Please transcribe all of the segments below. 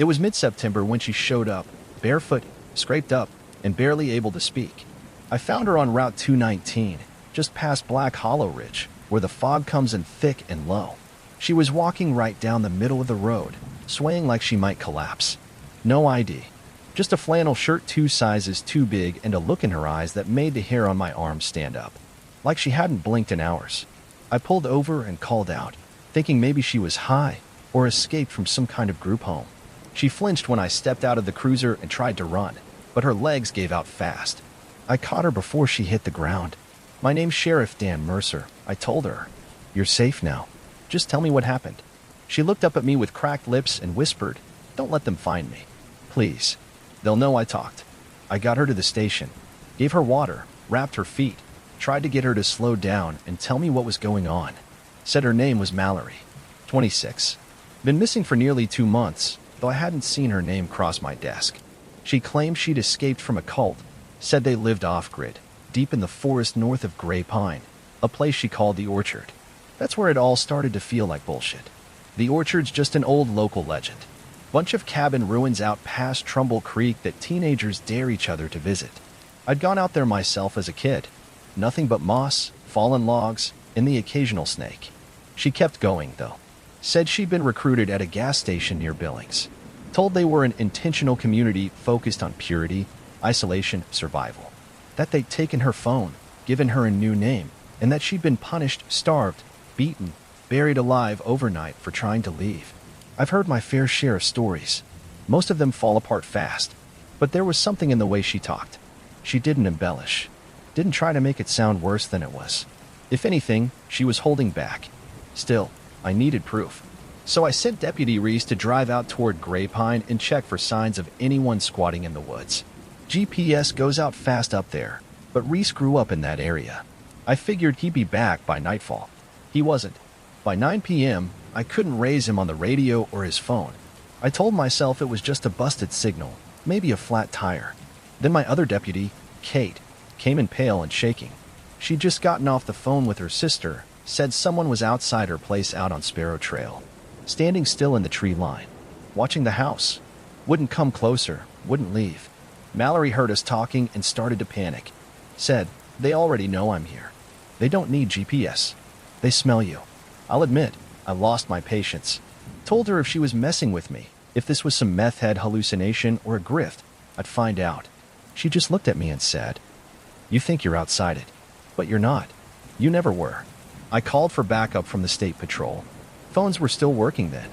It was mid-September when she showed up, barefoot, scraped up, and barely able to speak. I found her on Route 219, just past Black Hollow Ridge, where the fog comes in thick and low. She was walking right down the middle of the road, swaying like she might collapse. No ID. Just a flannel shirt 2 sizes too big and a look in her eyes that made the hair on my arm stand up. Like she hadn't blinked in hours. I pulled over and called out, thinking maybe she was high or escaped from some kind of group home. She flinched when I stepped out of the cruiser and tried to run, but her legs gave out fast. I caught her before she hit the ground. "My name's Sheriff Dan Mercer," I told her. "You're safe now. Just tell me what happened." She looked up at me with cracked lips and whispered, "Don't let them find me. Please. They'll know I talked." I got her to the station, gave her water, wrapped her feet, tried to get her to slow down and tell me what was going on. Said her name was Mallory, 26. Been missing for nearly 2 months, though I hadn't seen her name cross my desk. She claimed she'd escaped from a cult, said they lived off-grid, deep in the forest north of Gray Pine, a place she called the Orchard. That's where it all started to feel like bullshit. The Orchard's just an old local legend. Bunch of cabin ruins out past Trumbull Creek that teenagers dare each other to visit. I'd gone out there myself as a kid. Nothing but moss, fallen logs, and the occasional snake. She kept going, though. Said she'd been recruited at a gas station near Billings. Told they were an intentional community focused on purity, isolation, survival. That they'd taken her phone, given her a new name, and that she'd been punished, starved, beaten, buried alive overnight for trying to leave. I've heard my fair share of stories. Most of them fall apart fast. But there was something in the way she talked. She didn't embellish. Didn't try to make it sound worse than it was. If anything, she was holding back. Still, I needed proof. So I sent Deputy Reese to drive out toward Gray Pine and check for signs of anyone squatting in the woods. GPS goes out fast up there, but Reese grew up in that area. I figured he'd be back by nightfall. He wasn't. By 9 p.m., I couldn't raise him on the radio or his phone. I told myself it was just a busted signal, maybe a flat tire. Then my other deputy, Kate, came in pale and shaking. She'd just gotten off the phone with her sister, said someone was outside her place out on Sparrow Trail, standing still in the tree line, watching the house. Wouldn't come closer, wouldn't leave. Mallory heard us talking and started to panic. Said, "They already know I'm here. They don't need GPS. They smell you." I'll admit, I lost my patience. Told her if she was messing with me, if this was some meth head hallucination or a grift, I'd find out. She just looked at me and said, "You think you're outside it, but you're not. You never were." I called for backup from the state patrol. Phones were still working then.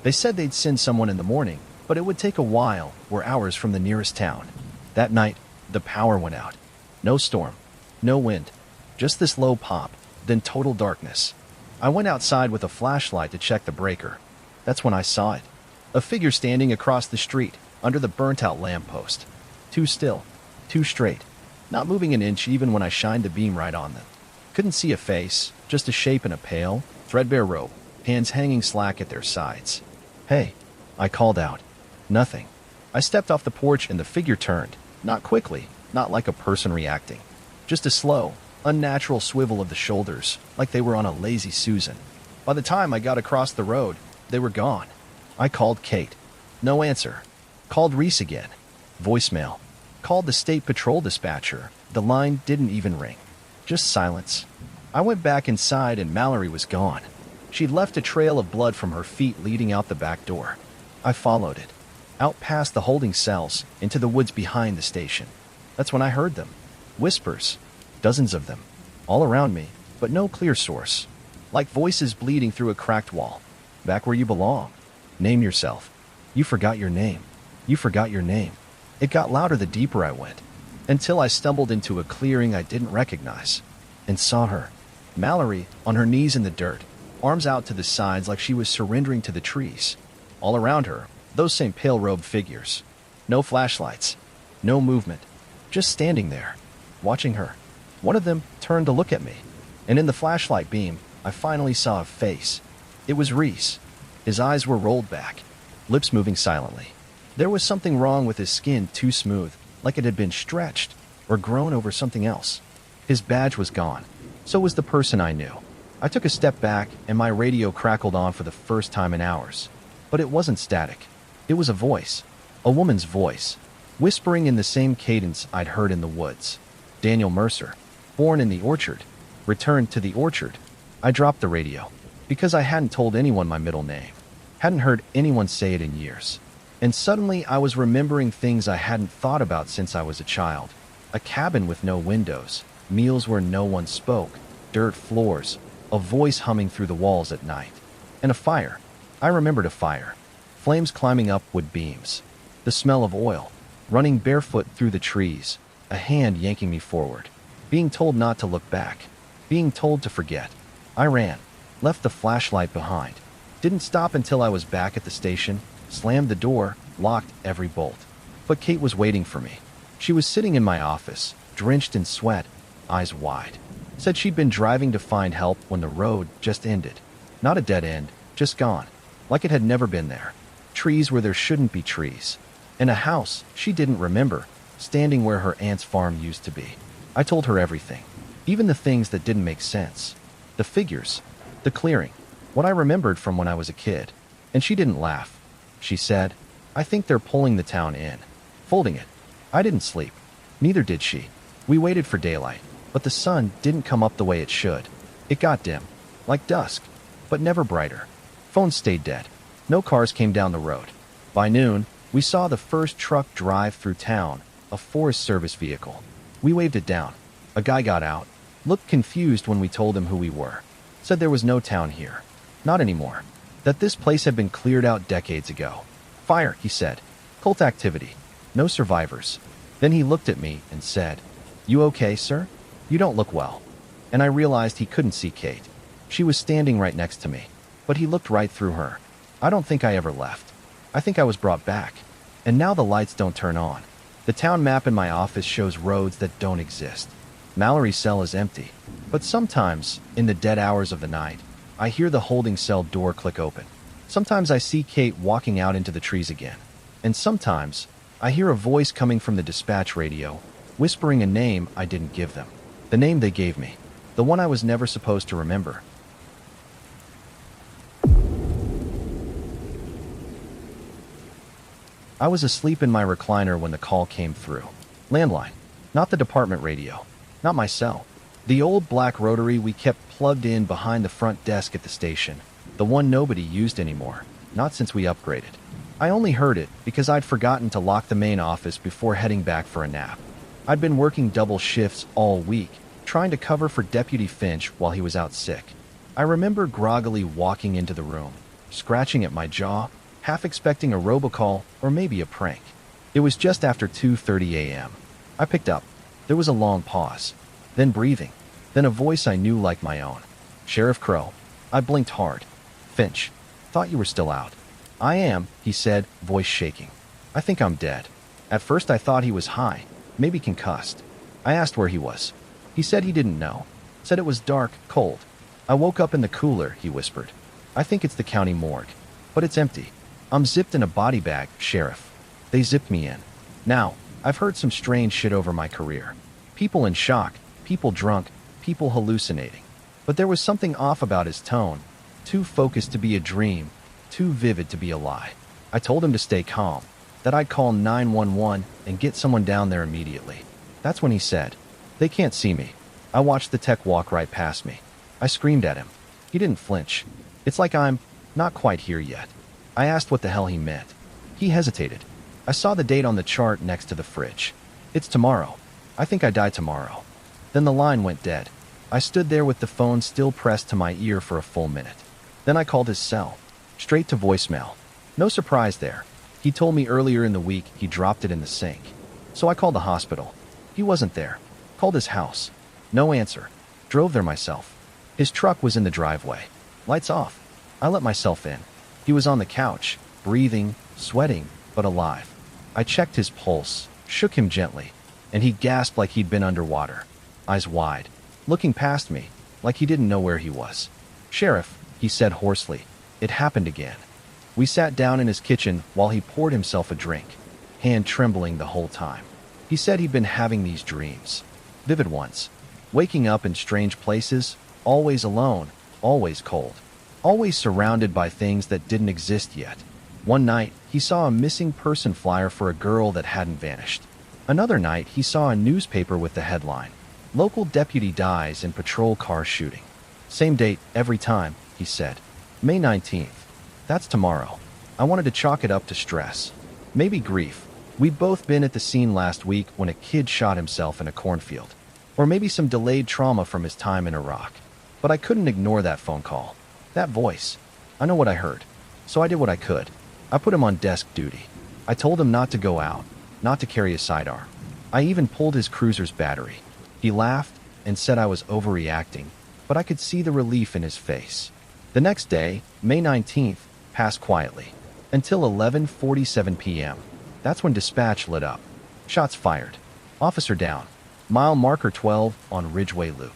They said they'd send someone in the morning, but it would take a while, we're hours from the nearest town. That night, the power went out. No storm, no wind, just this low pop, then total darkness. I went outside with a flashlight to check the breaker. That's when I saw it. A figure standing across the street, under the burnt-out lamppost. Too still, too straight, not moving an inch even when I shined the beam right on them. Couldn't see a face, just a shape in a pale, threadbare robe, hands hanging slack at their sides. "Hey," I called out. Nothing. I stepped off the porch and the figure turned, not quickly, not like a person reacting. Just a slow, unnatural swivel of the shoulders, like they were on a lazy Susan. By the time I got across the road, they were gone. I called Kate. No answer. Called Reese again. Voicemail. Called the state patrol dispatcher. The line didn't even ring. Just silence. I went back inside and Mallory was gone. She'd left a trail of blood from her feet leading out the back door. I followed it. Out past the holding cells, into the woods behind the station. That's when I heard them. Whispers. Dozens of them. All around me, but no clear source. Like voices bleeding through a cracked wall. Back where you belong. Name yourself. You forgot your name. You forgot your name. It got louder the deeper I went, until I stumbled into a clearing I didn't recognize, and saw her. Mallory, on her knees in the dirt, arms out to the sides like she was surrendering to the trees. All around her, those same pale-robed figures. No flashlights. No movement. Just standing there, watching her. One of them turned to look at me, and in the flashlight beam, I finally saw a face. It was Reese. His eyes were rolled back, lips moving silently. There was something wrong with his skin, too smooth, like it had been stretched or grown over something else. His badge was gone. So was the person I knew. I took a step back, and my radio crackled on for the first time in hours. But it wasn't static. It was a voice, a woman's voice, whispering in the same cadence I'd heard in the woods. Daniel Mercer, born in the orchard, returned to the orchard. I dropped the radio, because I hadn't told anyone my middle name, hadn't heard anyone say it in years. And suddenly I was remembering things I hadn't thought about since I was a child. A cabin with no windows, meals where no one spoke, dirt floors, a voice humming through the walls at night, and a fire. I remembered a fire, flames climbing up wood beams, the smell of oil, running barefoot through the trees, a hand yanking me forward, being told not to look back, being told to forget. I ran, left the flashlight behind, didn't stop until I was back at the station, slammed the door, locked every bolt. But Kate was waiting for me. She was sitting in my office, drenched in sweat, eyes wide. Said she'd been driving to find help when the road just ended. Not a dead end, just gone, like it had never been there. Trees where there shouldn't be trees. And a house she didn't remember, standing where her aunt's farm used to be. I told her everything, even the things that didn't make sense. The figures, the clearing, what I remembered from when I was a kid. And she didn't laugh. She said, "I think they're pulling the town in, folding it." I didn't sleep. Neither did she. We waited for daylight, but the sun didn't come up the way it should. It got dim, like dusk, but never brighter. Phones stayed dead. No cars came down the road. By noon, we saw the first truck drive through town, a Forest Service vehicle. We waved it down. A guy got out, looked confused when we told him who we were. Said there was no town here. Not anymore. That this place had been cleared out decades ago. Fire, he said. Cult activity. No survivors. Then he looked at me and said, "You okay, sir? You don't look well." And I realized he couldn't see Kate. She was standing right next to me, but he looked right through her. I don't think I ever left. I think I was brought back. And now the lights don't turn on. The town map in my office shows roads that don't exist. Mallory's cell is empty. But sometimes, in the dead hours of the night, I hear the holding cell door click open. Sometimes I see Kate walking out into the trees again. And sometimes, I hear a voice coming from the dispatch radio, whispering a name I didn't give them. The name they gave me. The one I was never supposed to remember. I was asleep in my recliner when the call came through. Landline. Not the department radio. Not my cell. The old black rotary we kept plugged in behind the front desk at the station. The one nobody used anymore. Not since we upgraded. I only heard it because I'd forgotten to lock the main office before heading back for a nap. I'd been working double shifts all week, trying to cover for Deputy Finch while he was out sick. I remember groggily walking into the room, scratching at my jaw, half expecting a robocall or maybe a prank. It was just after 2:30 a.m. I picked up. There was a long pause, then breathing, then a voice I knew like my own. "Sheriff Crow." I blinked hard. "Finch, thought you were still out." "I am," he said, voice shaking. "I think I'm dead." At first I thought he was high, maybe concussed. I asked where he was. He said he didn't know. Said it was dark, cold. "I woke up in the cooler," he whispered. "I think it's the county morgue. But it's empty. I'm zipped in a body bag, Sheriff. They zipped me in." Now, I've heard some strange shit over my career. People in shock, people drunk, people hallucinating. But there was something off about his tone. Too focused to be a dream, too vivid to be a lie. I told him to stay calm, that I'd call 911 and get someone down there immediately. That's when he said, "They can't see me." I watched the tech walk right past me. I screamed at him. He didn't flinch. It's like I'm not quite here yet. I asked what the hell he meant. He hesitated. I saw the date on the chart next to the fridge. "It's tomorrow. I think I die tomorrow." Then the line went dead. I stood there with the phone still pressed to my ear for a full minute. Then I called his cell. Straight to voicemail. No surprise there. He told me earlier in the week he dropped it in the sink. So I called the hospital. He wasn't there. Called his house. No answer. Drove there myself. His truck was in the driveway. Lights off. I let myself in. He was on the couch, breathing, sweating, but alive. I checked his pulse, shook him gently, and he gasped like he'd been underwater. Eyes wide, looking past me, like he didn't know where he was. "Sheriff," he said hoarsely, "it happened again." We sat down in his kitchen while he poured himself a drink, hand trembling the whole time. He said he'd been having these dreams. Vivid ones. Waking up in strange places, always alone, always cold. Always surrounded by things that didn't exist yet. One night, he saw a missing person flyer for a girl that hadn't vanished. Another night, he saw a newspaper with the headline, "Local deputy dies in patrol car shooting." Same date every time, he said. May 19th. That's tomorrow. I wanted to chalk it up to stress. Maybe grief. We'd both been at the scene last week when a kid shot himself in a cornfield. Or maybe some delayed trauma from his time in Iraq. But I couldn't ignore that phone call. That voice. I know what I heard. So I did what I could. I put him on desk duty. I told him not to go out, not to carry a sidearm. I even pulled his cruiser's battery. He laughed and said I was overreacting, but I could see the relief in his face. The next day, May 19th, passed quietly. Until 11:47 p.m. That's when dispatch lit up. Shots fired. Officer down. Mile marker 12 on Ridgeway Loop.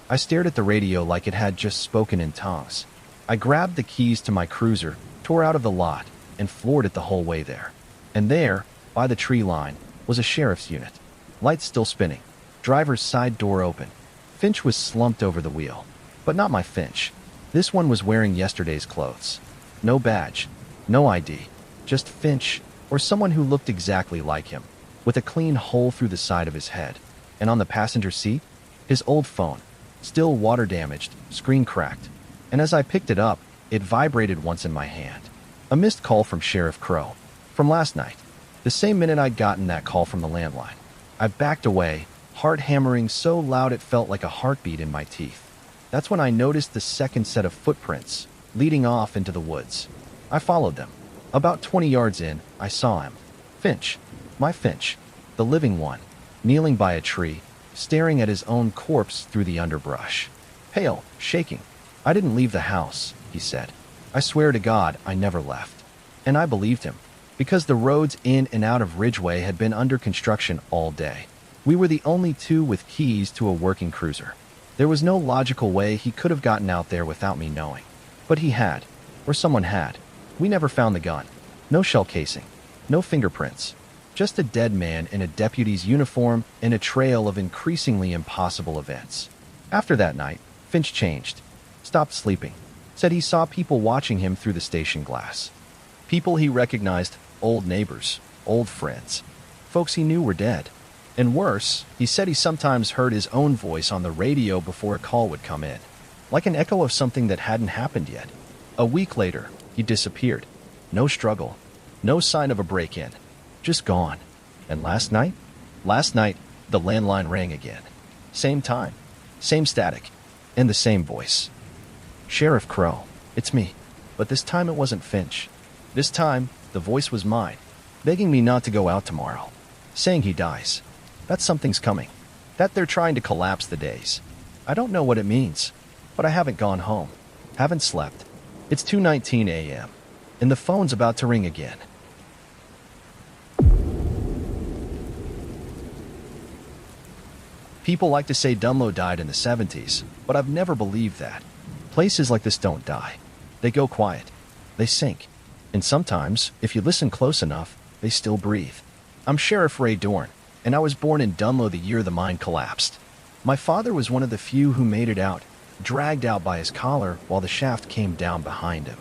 I stared at the radio like it had just spoken in tongues. I grabbed the keys to my cruiser, tore out of the lot, and floored it the whole way there. And there, by the tree line, was a sheriff's unit. Lights still spinning. Driver's side door open. Finch was slumped over the wheel. But not my Finch. This one was wearing yesterday's clothes. No badge. No ID. Just Finch, or someone who looked exactly like him, with a clean hole through the side of his head. And on the passenger seat, his old phone, still water-damaged, screen cracked. And as I picked it up, it vibrated once in my hand. A missed call from Sheriff Crow. From last night. The same minute I'd gotten that call from the landline. I backed away, heart hammering so loud it felt like a heartbeat in my teeth. That's when I noticed the second set of footprints, leading off into the woods. I followed them. About 20 yards in, I saw him. Finch. My Finch. The living one. Kneeling by a tree, staring at his own corpse through the underbrush. Pale, shaking. "I didn't leave the house," he said. "I swear to God, I never left." And I believed him, because the roads in and out of Ridgeway had been under construction all day. We were the only two with keys to a working cruiser. There was no logical way he could have gotten out there without me knowing. But he had, or someone had. We never found the gun. No shell casing. No fingerprints. Just a dead man in a deputy's uniform and a trail of increasingly impossible events. After that night, Finch changed. Stopped sleeping. Said he saw people watching him through the station glass. People he recognized, old neighbors, old friends. Folks he knew were dead. And worse, he said he sometimes heard his own voice on the radio before a call would come in. Like an echo of something that hadn't happened yet. A week later, he disappeared. No struggle. No sign of a break-in. Just gone. And last night? Last night, the landline rang again. Same time. Same static. And the same voice. "Sheriff Crow, it's me." But this time it wasn't Finch. This time, the voice was mine, begging me not to go out tomorrow. Saying he dies. That something's coming. That they're trying to collapse the days. I don't know what it means. But I haven't gone home. Haven't slept. It's 2:19 a.m. And the phone's about to ring again. People like to say Dunlow died in the 70s, but I've never believed that. Places like this don't die. They go quiet. They sink. And sometimes, if you listen close enough, they still breathe. I'm Sheriff Ray Dorn, and I was born in Dunlow the year the mine collapsed. My father was one of the few who made it out, dragged out by his collar while the shaft came down behind him.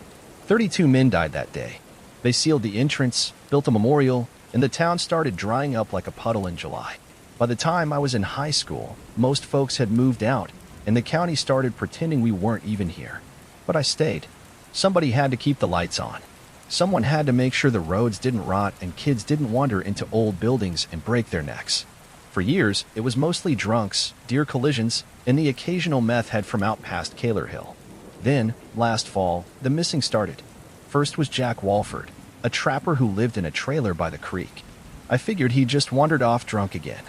32 men died that day. They sealed the entrance, built a memorial, and the town started drying up like a puddle in July. By the time I was in high school, most folks had moved out, and the county started pretending we weren't even here. But I stayed. Somebody had to keep the lights on. Someone had to make sure the roads didn't rot and kids didn't wander into old buildings and break their necks. For years, it was mostly drunks, deer collisions, and the occasional meth head from out past Kaler Hill. Then, last fall, the missing started. First was Jack Walford, a trapper who lived in a trailer by the creek. I figured he'd just wandered off drunk again.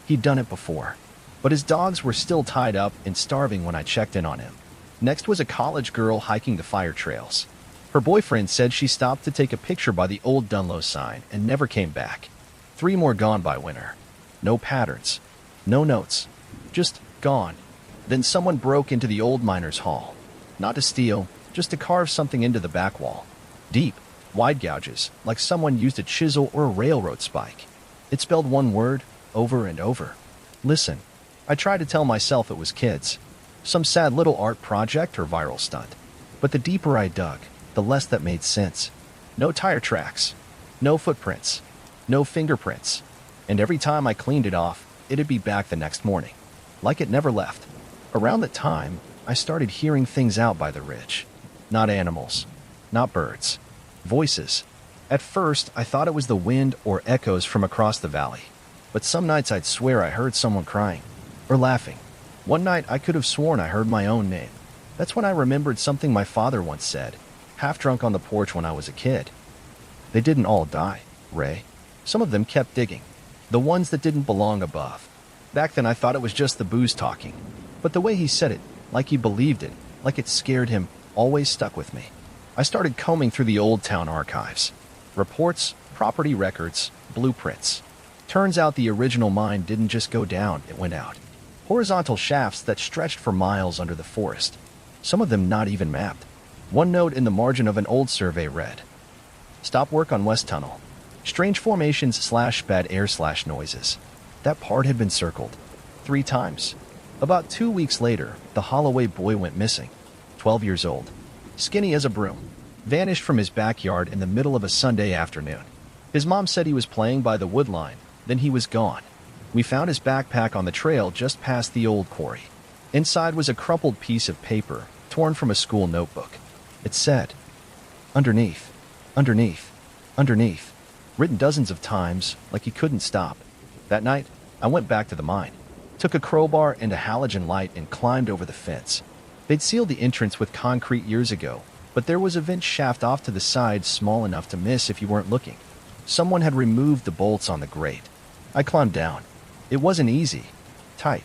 He'd done it before. But his dogs were still tied up and starving when I checked in on him. Next was a college girl hiking the fire trails. Her boyfriend said she stopped to take a picture by the old Dunlow sign and never came back. 3 more gone by winter. No patterns. No notes. Just gone. Then someone broke into the old miner's hall. Not to steal, just to carve something into the back wall. Deep, wide gouges, like someone used a chisel or a railroad spike. It spelled one word, over and over. Listen. I tried to tell myself it was kids. Some sad little art project or viral stunt. But the deeper I dug, the less that made sense. No tire tracks. No footprints. No fingerprints. And every time I cleaned it off, it'd be back the next morning, like it never left. Around that time, I started hearing things out by the ridge. Not animals. Not birds. Voices. At first, I thought it was the wind or echoes from across the valley. But some nights I'd swear I heard someone crying. Or laughing. One night I could have sworn I heard my own name. That's when I remembered something my father once said, half drunk on the porch when I was a kid. They didn't all die, Ray. Some of them kept digging. The ones that didn't belong above. Back then I thought it was just the booze talking. But the way he said it, like he believed it, like it scared him, always stuck with me. I started combing through the old town archives. Reports, property records, blueprints. Turns out the original mine didn't just go down, it went out. Horizontal shafts that stretched for miles under the forest. Some of them not even mapped. One note in the margin of an old survey read, "Stop work on West Tunnel. Strange formations / bad air / noises." That part had been circled 3 times. About 2 weeks later, the Holloway boy went missing. 12 years old. Skinny as a broom. Vanished from his backyard in the middle of a Sunday afternoon. His mom said he was playing by the wood line, then he was gone. We found his backpack on the trail just past the old quarry. Inside was a crumpled piece of paper, torn from a school notebook. It said, "Underneath, underneath, underneath," written dozens of times, like he couldn't stop. That night, I went back to the mine, took a crowbar and a halogen light and climbed over the fence. They'd sealed the entrance with concrete years ago, but there was a vent shaft off to the side small enough to miss if you weren't looking. Someone had removed the bolts on the grate. I climbed down. It wasn't easy. Tight.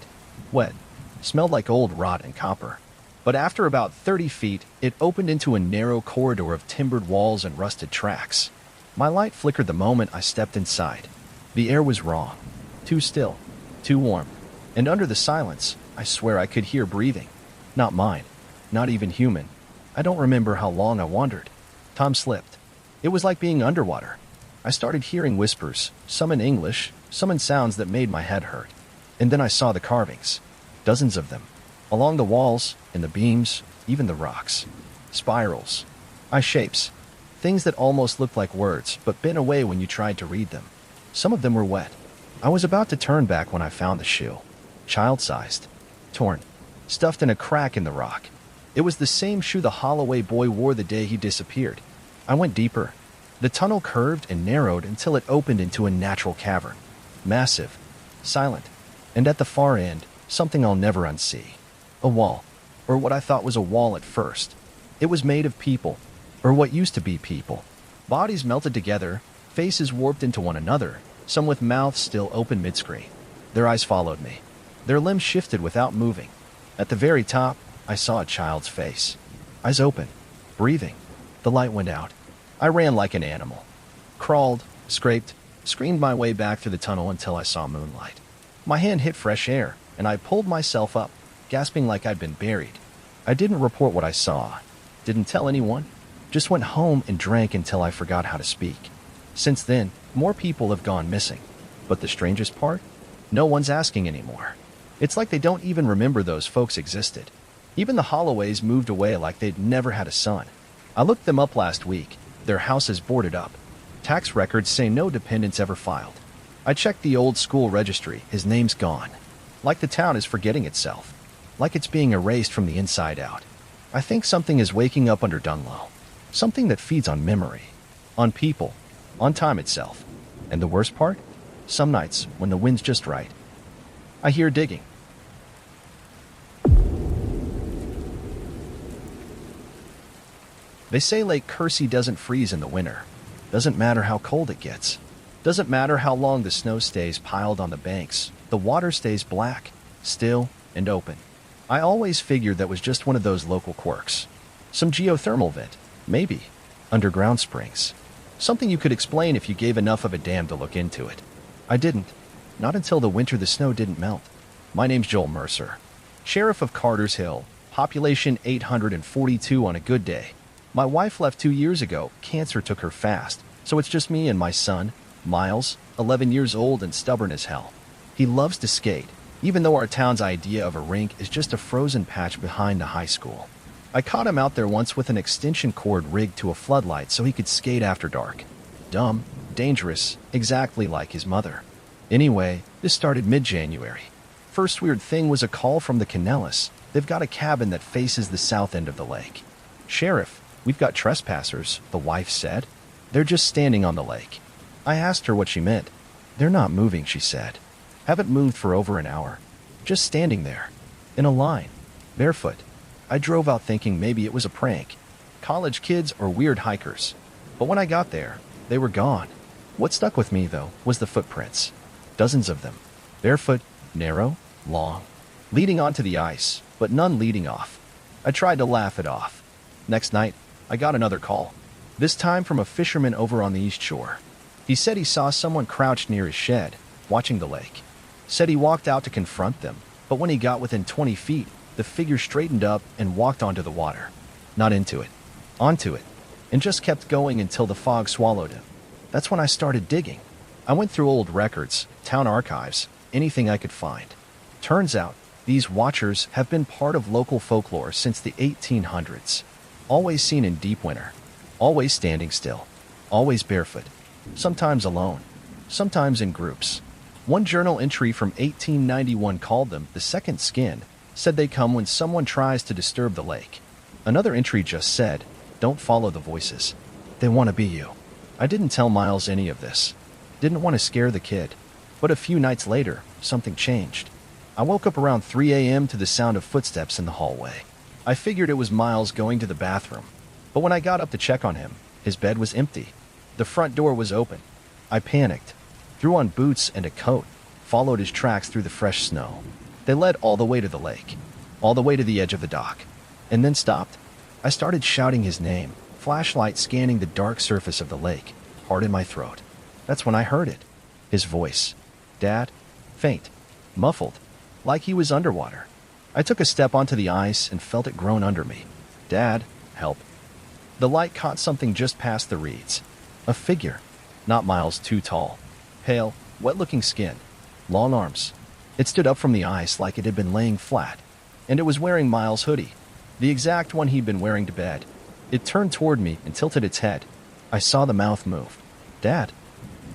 Wet. Smelled like old rot and copper. But after about 30 feet, it opened into a narrow corridor of timbered walls and rusted tracks. My light flickered the moment I stepped inside. The air was wrong. Too still. Too warm. And under the silence, I swear I could hear breathing. Not mine. Not even human. I don't remember how long I wandered. Time slipped. It was like being underwater. I started hearing whispers, some in English, some in sounds that made my head hurt. And then I saw the carvings. Dozens of them. Along the walls, in the beams, even the rocks. Spirals. Eye shapes. Things that almost looked like words, but bent away when you tried to read them. Some of them were wet. I was about to turn back when I found the shoe. Child-sized. Torn. Stuffed in a crack in the rock. It was the same shoe the Holloway boy wore the day he disappeared. I went deeper. The tunnel curved and narrowed until it opened into a natural cavern. Massive. Silent. And at the far end, something I'll never unsee. A wall. Or what I thought was a wall at first. It was made of people. Or what used to be people. Bodies melted together, faces warped into one another, some with mouths still open mid-screen. Their eyes followed me. Their limbs shifted without moving. At the very top, I saw a child's face. Eyes open. Breathing. The light went out. I ran like an animal. Crawled, scraped, screamed my way back through the tunnel until I saw moonlight. My hand hit fresh air, and I pulled myself up, gasping like I'd been buried. I didn't report what I saw. Didn't tell anyone. Just went home and drank until I forgot how to speak. Since then, more people have gone missing. But the strangest part? No one's asking anymore. It's like they don't even remember those folks existed. Even the Holloways moved away like they'd never had a son. I looked them up last week. Their house is boarded up. Tax records say no dependents ever filed. I checked the old school registry. His name's gone. Like the town is forgetting itself. Like it's being erased from the inside out. I think something is waking up under Dunlow. Something that feeds on memory. On people. On time itself. And the worst part? Some nights, when the wind's just right, I hear digging. They say Lake Kersey doesn't freeze in the winter. Doesn't matter how cold it gets. Doesn't matter how long the snow stays piled on the banks. The water stays black, still, and open. I always figured that was just one of those local quirks. Some geothermal vent, maybe. Underground springs. Something you could explain if you gave enough of a damn to look into it. I didn't. Not until the winter the snow didn't melt. My name's Joel Mercer. Sheriff of Carter's Hill. Population 842 on a good day. My wife left 2 years ago. Cancer took her fast. So it's just me and my son, Miles, 11 years old and stubborn as hell. He loves to skate, even though our town's idea of a rink is just a frozen patch behind the high school. I caught him out there once with an extension cord rigged to a floodlight so he could skate after dark. Dumb, dangerous, exactly like his mother. Anyway, this started mid-January. First weird thing was a call from the Canellis. They've got a cabin that faces the south end of the lake. "Sheriff, we've got trespassers," the wife said. "They're just standing on the lake." I asked her what she meant. "They're not moving," she said. "Haven't moved for over an hour. Just standing there. In a line. Barefoot." I drove out thinking maybe it was a prank. College kids or weird hikers. But when I got there, they were gone. What stuck with me, though, was the footprints. Dozens of them. Barefoot, narrow, long. Leading onto the ice, but none leading off. I tried to laugh it off. Next night, I got another call. This time from a fisherman over on the east shore. He said he saw someone crouched near his shed, watching the lake. Said he walked out to confront them, but when he got within 20 feet, the figure straightened up and walked onto the water. Not into it. Onto it. And just kept going until the fog swallowed him. That's when I started digging. I went through old records, town archives, anything I could find. Turns out, these watchers have been part of local folklore since the 1800s. Always seen in deep winter. Always standing still. Always barefoot. Sometimes alone. Sometimes in groups. One journal entry from 1891 called them the second skin, said they come when someone tries to disturb the lake. Another entry just said, "Don't follow the voices. They want to be you." I didn't tell Miles any of this. Didn't want to scare the kid. But a few nights later, something changed. I woke up around 3 a.m. to the sound of footsteps in the hallway. I figured it was Miles going to the bathroom. But when I got up to check on him, his bed was empty. The front door was open. I panicked. Threw on boots and a coat. Followed his tracks through the fresh snow. They led all the way to the lake. All the way to the edge of the dock. And then stopped. I started shouting his name, flashlight scanning the dark surface of the lake, hard in my throat. That's when I heard it. His voice. "Dad?" Faint. Muffled. Like he was underwater. I took a step onto the ice and felt it groan under me. "Dad, help." The light caught something just past the reeds. A figure. Not Miles, too tall. Pale, wet-looking skin. Long arms. It stood up from the ice like it had been laying flat. And it was wearing Miles' hoodie. The exact one he'd been wearing to bed. It turned toward me and tilted its head. I saw the mouth move. "Dad."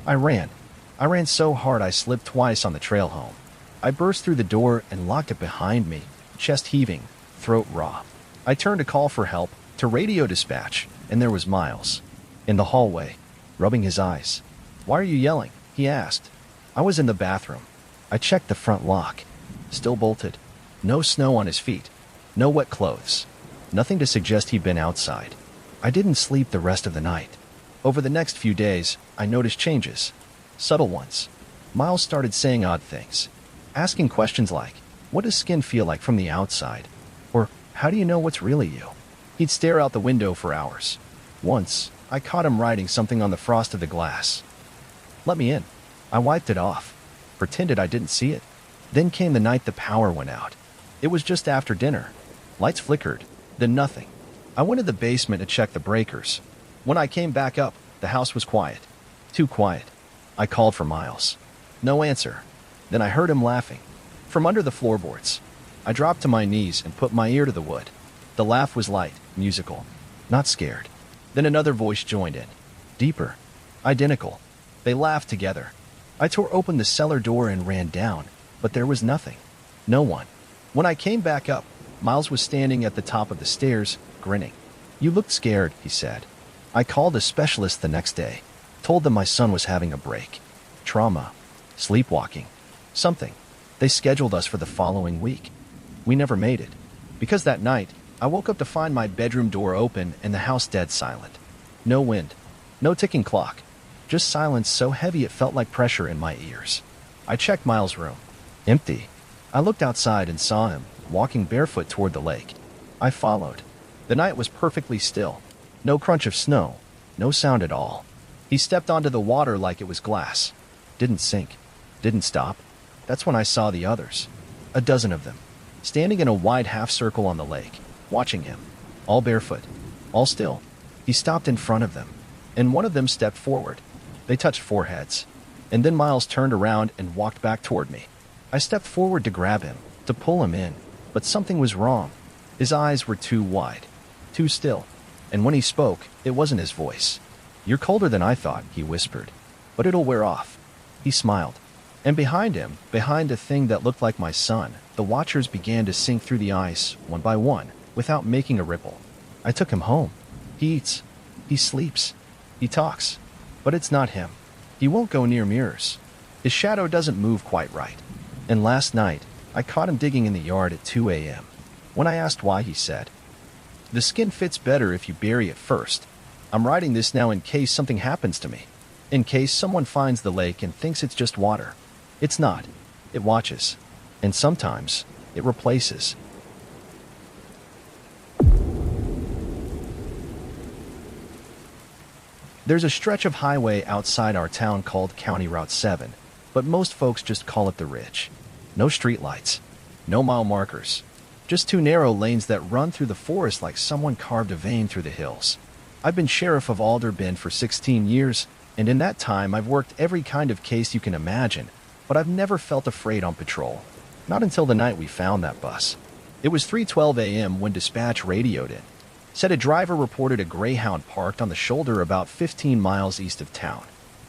I ran. I ran so hard I slipped twice on the trail home. I burst through the door and locked it behind me, chest heaving, throat raw. I turned to call for help, to radio dispatch, and there was Miles. In the hallway, rubbing his eyes. "Why are you yelling?" he asked. I was in the bathroom. I checked the front lock. Still bolted. No snow on his feet. No wet clothes. Nothing to suggest he'd been outside. I didn't sleep the rest of the night. Over the next few days, I noticed changes. Subtle ones. Miles started saying odd things. Asking questions like, "What does skin feel like from the outside?" Or, "How do you know what's really you?" He'd stare out the window for hours. Once, I caught him writing something on the frost of the glass. "Let me in." I wiped it off. Pretended I didn't see it. Then came the night the power went out. It was just after dinner. Lights flickered, then nothing. I went to the basement to check the breakers. When I came back up, the house was quiet. Too quiet. I called for Miles. No answer. Then I heard him laughing. From under the floorboards. I dropped to my knees and put my ear to the wood. The laugh was light, musical. Not scared. Then another voice joined in. Deeper. Identical. They laughed together. I tore open the cellar door and ran down, but there was nothing. No one. When I came back up, Miles was standing at the top of the stairs, grinning. "You looked scared," he said. I called a specialist the next day. Told them my son was having a break. Trauma. Sleepwalking. Something. They scheduled us for the following week. We never made it. Because that night, I woke up to find my bedroom door open and the house dead silent. No wind. No ticking clock. Just silence so heavy it felt like pressure in my ears. I checked Miles' room. Empty. I looked outside and saw him, walking barefoot toward the lake. I followed. The night was perfectly still. No crunch of snow. No sound at all. He stepped onto the water like it was glass. Didn't sink. Didn't stop. That's when I saw the others. A dozen of them. Standing in a wide half circle on the lake. Watching him. All barefoot. All still. He stopped in front of them. And one of them stepped forward. They touched foreheads. And then Miles turned around and walked back toward me. I stepped forward to grab him, to pull him in. But something was wrong. His eyes were too wide. too still. And when he spoke, it wasn't his voice. "You're colder than I thought," he whispered. "But it'll wear off." He smiled. And behind him, behind a thing that looked like my son, the watchers began to sink through the ice, one by one, without making a ripple. I took him home. He eats. He sleeps. He talks. But it's not him. He won't go near mirrors. His shadow doesn't move quite right. And last night, I caught him digging in the yard at 2 a.m. When I asked why, he said, "The skin fits better if you bury it first. I'm writing this now in case something happens to me. In case someone finds the lake and thinks it's just water. It's not. It watches. And sometimes, it replaces." There's a stretch of highway outside our town called County Route 7, but most folks just call it the Ridge. No streetlights. No mile markers. Just two narrow lanes that run through the forest like someone carved a vein through the hills. I've been sheriff of Alder Bend for 16 years, and in that time I've worked every kind of case you can imagine, but I've never felt afraid on patrol. Not until the night we found that bus. It was 3:12 a.m. when dispatch radioed in. Said a driver reported a Greyhound parked on the shoulder about 15 miles east of town.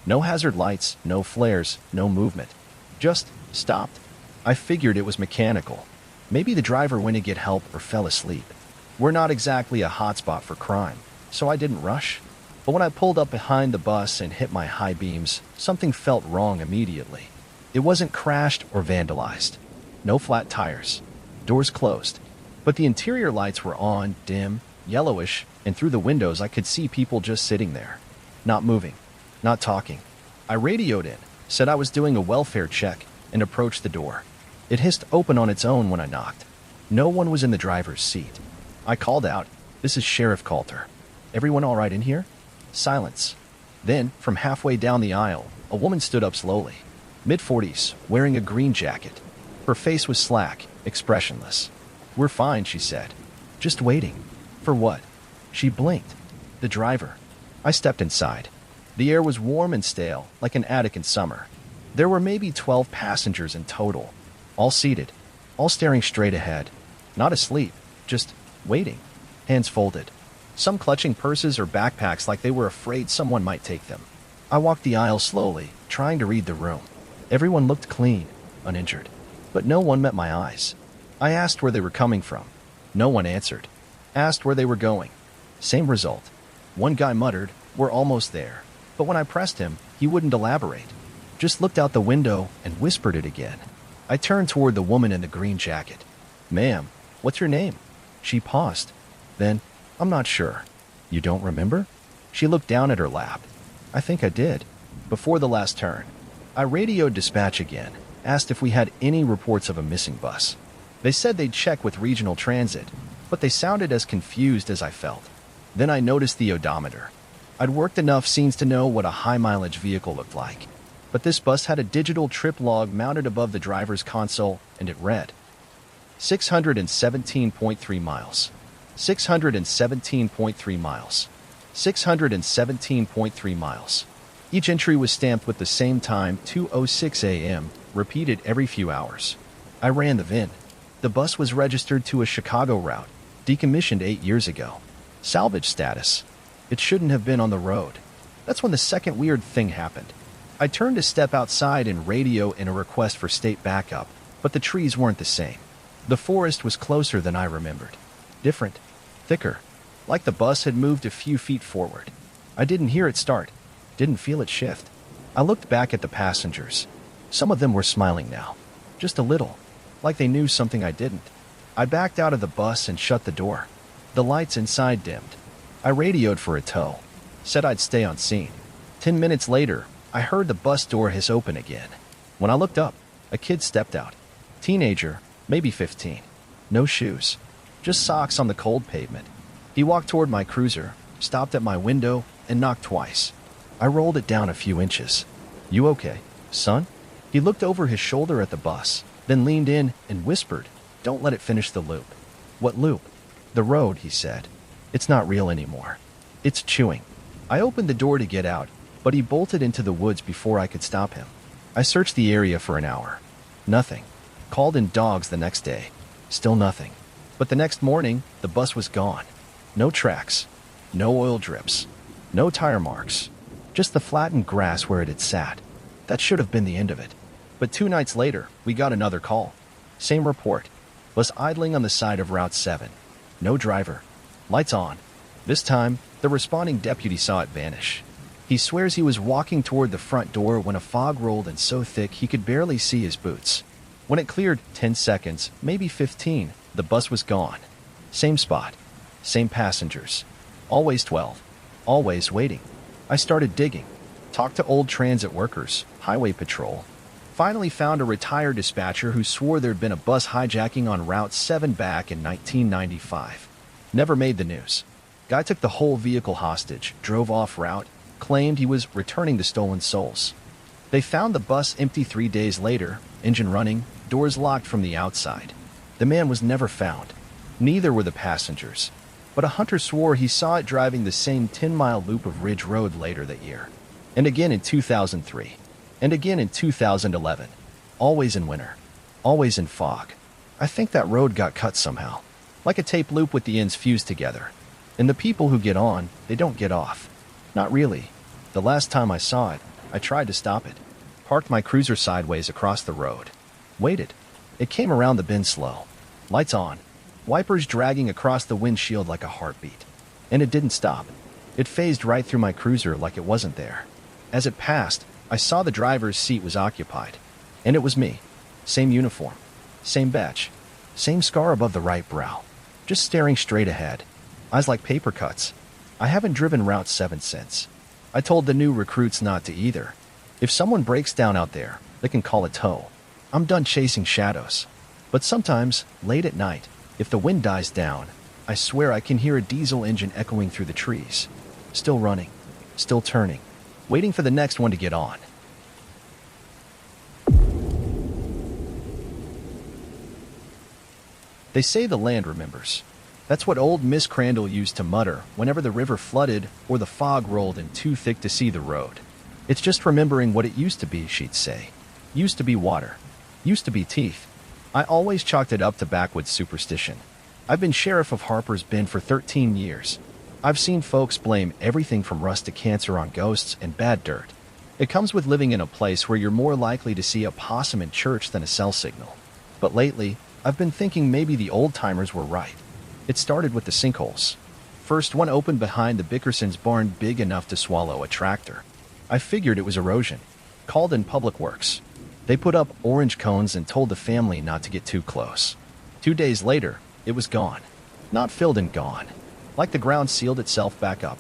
No hazard lights, no flares, no movement. Just stopped. I figured it was mechanical. Maybe the driver went to get help or fell asleep. We're not exactly a hotspot for crime, so I didn't rush. But when I pulled up behind the bus and hit my high beams, something felt wrong immediately. It wasn't crashed or vandalized. No flat tires. Doors closed. But the interior lights were on, dim, yellowish, and through the windows I could see people just sitting there. Not moving. Not talking. I radioed in, said I was doing a welfare check, and approached the door. It hissed open on its own when I knocked. No one was in the driver's seat. I called out, "This is Sheriff Coulter. Everyone all right in here?" Silence. Then, from halfway down the aisle, a woman stood up slowly. Mid-40s, wearing a green jacket. Her face was slack, expressionless. "We're fine," she said. "Just waiting." "For what?" She blinked. "The driver." I stepped inside. The air was warm and stale, like an attic in summer. There were maybe 12 passengers in total, all seated, all staring straight ahead. Not asleep, just waiting, hands folded. Some clutching purses or backpacks like they were afraid someone might take them. I walked the aisle slowly, trying to read the room. Everyone looked clean, uninjured. But no one met my eyes. I asked where they were coming from. No one answered. Asked where they were going. Same result. One guy muttered, "We're almost there." But when I pressed him, he wouldn't elaborate. Just looked out the window and whispered it again. I turned toward the woman in the green jacket. "Ma'am, what's your name?" She paused. Then, "I'm not sure." "You don't remember?" She looked down at her lap. "I think I did. Before the last turn." I radioed dispatch again, asked if we had any reports of a missing bus. They said they'd check with regional transit, but they sounded as confused as I felt. Then I noticed the odometer. I'd worked enough scenes to know what a high-mileage vehicle looked like. But this bus had a digital trip log mounted above the driver's console, and it read 617.3 miles. 617.3 miles. 617.3 miles. Each entry was stamped with the same time, 2:06 a.m., repeated every few hours. I ran the VIN. The bus was registered to a Chicago route, decommissioned 8 years ago. Salvage status. It shouldn't have been on the road. That's when the second weird thing happened. I turned to step outside and radio in a request for state backup, but the trees weren't the same. The forest was closer than I remembered. Different. Thicker. Like the bus had moved a few feet forward. I didn't hear it start. Didn't feel it shift. I looked back at the passengers. Some of them were smiling now. Just a little. Like they knew something I didn't. I backed out of the bus and shut the door. The lights inside dimmed. I radioed for a tow. Said I'd stay on scene. 10 minutes later, I heard the bus door hiss open again. When I looked up, a kid stepped out. Teenager, maybe 15. No shoes. Just socks on the cold pavement. He walked toward my cruiser, stopped at my window, and knocked twice. I rolled it down a few inches. "You okay, son?" He looked over his shoulder at the bus, then leaned in and whispered, "Don't let it finish the loop." "What loop?" "The road," he said. "It's not real anymore. It's chewing." I opened the door to get out, but he bolted into the woods before I could stop him. I searched the area for an hour. Nothing. Called in dogs the next day. Still nothing. But the next morning, the bus was gone. No tracks. No oil drips. No tire marks. Just the flattened grass where it had sat. That should have been the end of it. But 2 nights later, we got another call. Same report. Bus idling on the side of Route 7. No driver. Lights on. This time, the responding deputy saw it vanish. He swears he was walking toward the front door when a fog rolled in so thick he could barely see his boots. When it cleared 10 seconds, maybe 15, the bus was gone. Same spot. Same passengers. Always 12. Always waiting. I started digging. Talked to old transit workers, highway patrol. Finally found a retired dispatcher who swore there'd been a bus hijacking on Route 7 back in 1995. Never made the news. Guy took the whole vehicle hostage, drove off route, claimed he was returning the stolen souls. They found the bus empty 3 days later, engine running, doors locked from the outside. The man was never found. Neither were the passengers. But a hunter swore he saw it driving the same 10-mile loop of Ridge Road later that year. And again in 2003. And again in 2011. Always in winter. Always in fog. I think that road got cut somehow. Like a tape loop with the ends fused together. And the people who get on, they don't get off. Not really. The last time I saw it, I tried to stop it. Parked my cruiser sideways across the road. Waited. It came around the bend slow. Lights on. Wipers dragging across the windshield like a heartbeat. And it didn't stop. It phased right through my cruiser like it wasn't there. As it passed, I saw the driver's seat was occupied. And it was me. Same uniform. Same badge. Same scar above the right brow. Just staring straight ahead. Eyes like paper cuts. I haven't driven Route 7 since. I told the new recruits not to either. If someone breaks down out there, they can call a tow. I'm done chasing shadows. But sometimes, late at night, if the wind dies down, I swear I can hear a diesel engine echoing through the trees. Still running. Still turning. Waiting for the next one to get on. They say the land remembers. That's what old Miss Crandall used to mutter whenever the river flooded or the fog rolled in too thick to see the road. It's just remembering what it used to be, she'd say. Used to be water. Used to be teeth. I always chalked it up to backwoods superstition. I've been sheriff of Harper's Bend for 13 years. I've seen folks blame everything from rust to cancer on ghosts and bad dirt. It comes with living in a place where you're more likely to see a possum in church than a cell signal. But lately, I've been thinking maybe the old-timers were right. It started with the sinkholes. First one opened behind the Bickerson's barn big enough to swallow a tractor. I figured it was erosion. Called in Public Works. They put up orange cones and told the family not to get too close. 2 days later, it was gone. Not filled and gone. Like the ground sealed itself back up.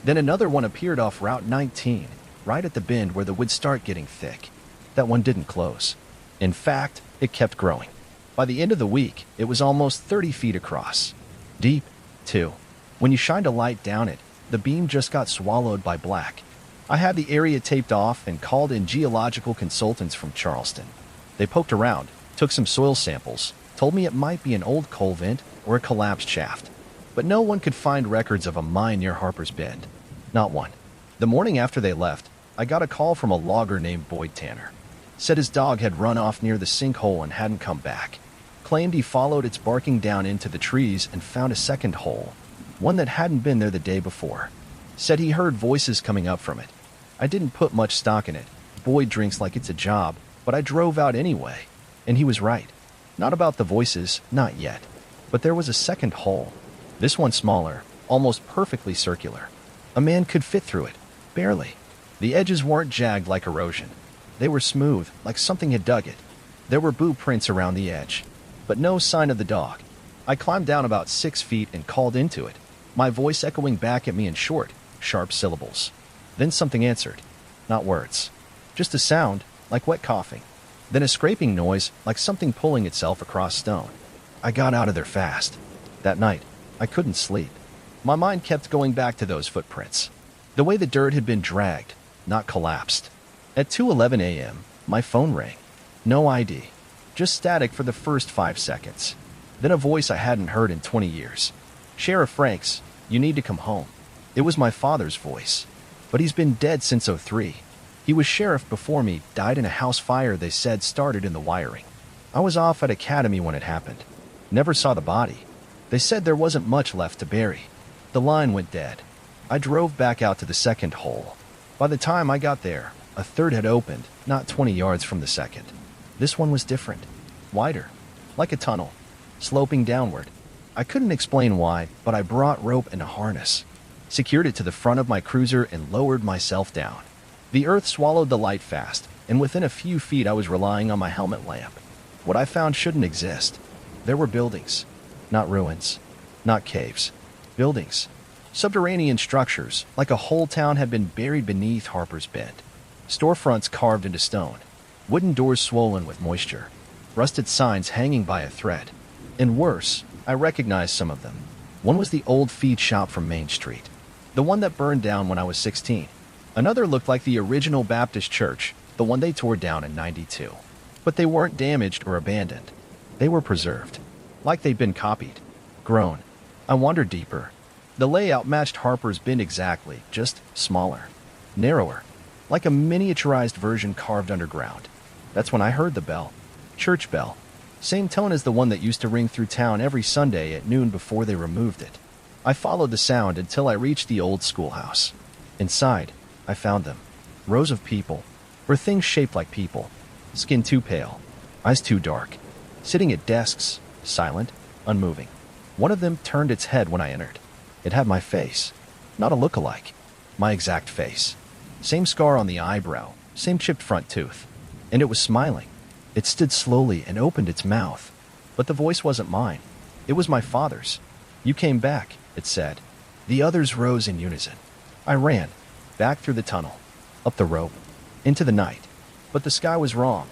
Then another one appeared off Route 19, right at the bend where the would start getting thick. That one didn't close. In fact, it kept growing. By the end of the week, it was almost 30 feet across. Deep, too. When you shined a light down it, the beam just got swallowed by black. I had the area taped off and called in geological consultants from Charleston. They poked around, took some soil samples, told me it might be an old coal vent or a collapsed shaft. But no one could find records of a mine near Harper's Bend. Not one. The morning after they left, I got a call from a logger named Boyd Tanner. Said his dog had run off near the sinkhole and hadn't come back. Claimed he followed its barking down into the trees and found a second hole, one that hadn't been there the day before. Said he heard voices coming up from it. I didn't put much stock in it. Boyd drinks like it's a job, but I drove out anyway. And he was right. Not about the voices, not yet. But there was a second hole. This one smaller, almost perfectly circular. A man could fit through it, barely. The edges weren't jagged like erosion. They were smooth, like something had dug it. There were boot prints around the edge, but no sign of the dog. I climbed down about 6 feet and called into it, my voice echoing back at me in short, sharp syllables. Then something answered. Not words. Just a sound, like wet coughing. Then a scraping noise, like something pulling itself across stone. I got out of there fast. That night, I couldn't sleep. My mind kept going back to those footprints. The way the dirt had been dragged, not collapsed. At 2:11 a.m., my phone rang. No ID. Just static for the first 5 seconds. Then a voice I hadn't heard in 20 years. Sheriff Franks, you need to come home. It was my father's voice. But he's been dead since '03. He was sheriff before me, died in a house fire they said started in the wiring. I was off at academy when it happened. Never saw the body. They said there wasn't much left to bury. The line went dead. I drove back out to the second hole. By the time I got there, a third had opened, not 20 yards from the second. This one was different. Wider. Like a tunnel. Sloping downward. I couldn't explain why, but I brought rope and a harness. Secured it to the front of my cruiser and lowered myself down. The earth swallowed the light fast, and within a few feet I was relying on my helmet lamp. What I found shouldn't exist. There were buildings. Not ruins. Not caves. Buildings. Subterranean structures, like a whole town had been buried beneath Harper's Bend. Storefronts carved into stone. Wooden doors swollen with moisture. Rusted signs hanging by a thread. And worse, I recognized some of them. One was the old feed shop from Main Street. The one that burned down when I was 16. Another looked like the original Baptist church, the one they tore down in '92. But they weren't damaged or abandoned. They were preserved. Like they'd been copied. Grown. I wandered deeper. The layout matched Harper's Bend exactly, just smaller. Narrower. Like a miniaturized version carved underground. That's when I heard the bell. Church bell. Same tone as the one that used to ring through town every Sunday at noon before they removed it. I followed the sound until I reached the old schoolhouse. Inside, I found them. Rows of people. Or things shaped like people. Skin too pale. Eyes too dark. Sitting at desks, silent, unmoving. One of them turned its head when I entered. It had my face. Not a look-alike. My exact face. Same scar on the eyebrow. Same chipped front tooth. And it was smiling. It stood slowly and opened its mouth. But the voice wasn't mine. It was my father's. "You came back," it said. The others rose in unison. I ran. Back through the tunnel. Up the rope. Into the night. But the sky was wrong.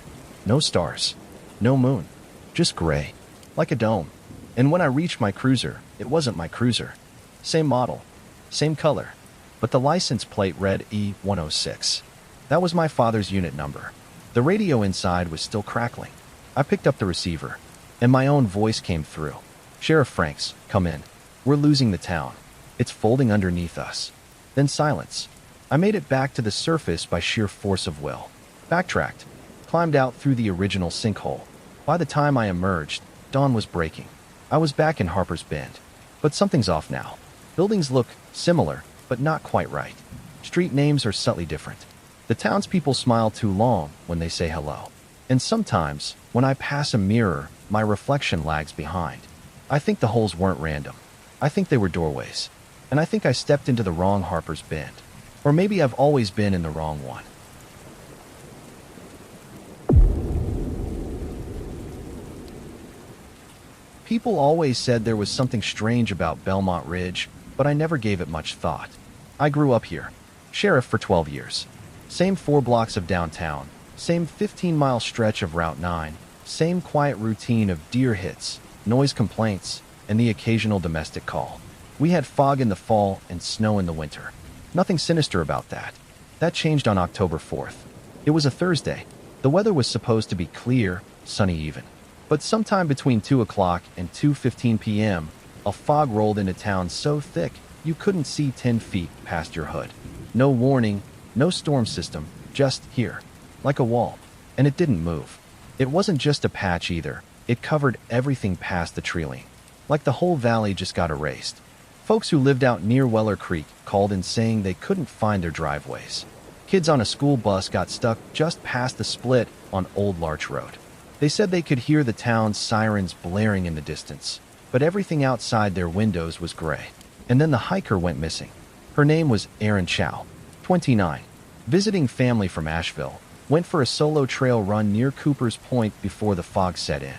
No stars. No moon. Just gray. Like a dome. And when I reached my cruiser, it wasn't my cruiser. Same model. Same color. But the license plate read E106. That was my father's unit number. The radio inside was still crackling. I picked up the receiver, and my own voice came through. "Sheriff Franks, come in. We're losing the town. It's folding underneath us." Then silence. I made it back to the surface by sheer force of will. Backtracked. Climbed out through the original sinkhole. By the time I emerged, dawn was breaking. I was back in Harper's Bend. But something's off now. Buildings look similar, but not quite right. Street names are subtly different. The townspeople smile too long when they say hello. And sometimes, when I pass a mirror, my reflection lags behind. I think the holes weren't random. I think they were doorways. And I think I stepped into the wrong Harper's Bend. Or maybe I've always been in the wrong one. People always said there was something strange about Belmont Ridge, but I never gave it much thought. I grew up here. Sheriff for 12 years. Same 4 blocks of downtown. Same 15-mile stretch of Route 9. Same quiet routine of deer hits, noise complaints, and the occasional domestic call. We had fog in the fall and snow in the winter. Nothing sinister about that. That changed on October 4th. It was a Thursday. The weather was supposed to be clear, sunny even. But sometime between 2 o'clock and 2:15 p.m., a fog rolled into town so thick you couldn't see 10 feet past your hood. No warning, no storm system, just here, like a wall. And it didn't move. It wasn't just a patch either. It covered everything past the tree-line. Like the whole valley just got erased. Folks who lived out near Weller Creek called in saying they couldn't find their driveways. Kids on a school bus got stuck just past the split on Old Larch Road. They said they could hear the town's sirens blaring in the distance, but everything outside their windows was gray. And then the hiker went missing. Her name was Erin Chow, 29, visiting family from Asheville, went for a solo trail run near Cooper's Point before the fog set in.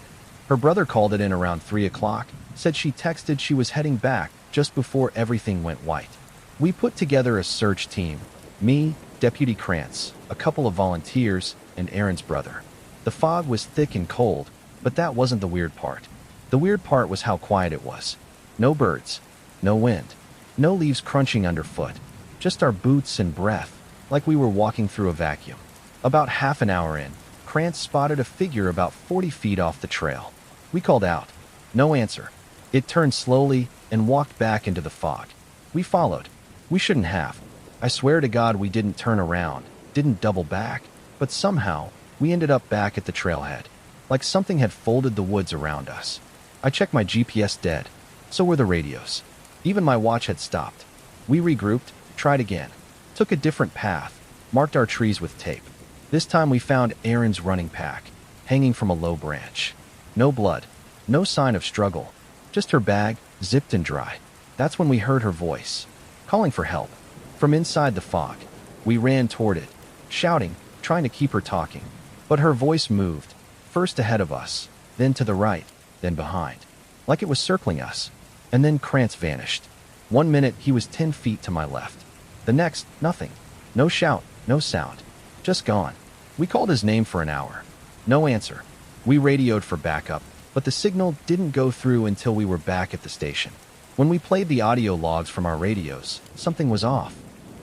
Her brother called it in around 3 o'clock, said she texted she was heading back just before everything went white. We put together a search team, me, Deputy Krantz, a couple of volunteers, and Erin's brother. The fog was thick and cold, but that wasn't the weird part. The weird part was how quiet it was. No birds, no wind, no leaves crunching underfoot, just our boots and breath, like we were walking through a vacuum. About half an hour in, Krantz spotted a figure about 40 feet off the trail. We called out. No answer. It turned slowly and walked back into the fog. We followed. We shouldn't have. I swear to God we didn't turn around, didn't double back, but somehow we ended up back at the trailhead, like something had folded the woods around us. I checked my GPS dead. So were the radios. Even my watch had stopped. We regrouped, tried again, took a different path, marked our trees with tape. This time we found Erin's running pack, hanging from a low branch. No blood, no sign of struggle, just her bag, zipped and dry. That's when we heard her voice, calling for help. From inside the fog, we ran toward it, shouting, trying to keep her talking. But her voice moved, first ahead of us, then to the right, then behind, like it was circling us. And then Krantz vanished. 1 minute he was 10 feet to my left. The next, nothing. No shout, no sound. Just gone. We called his name for an hour. No answer. We radioed for backup, but the signal didn't go through until we were back at the station. When we played the audio logs from our radios, something was off.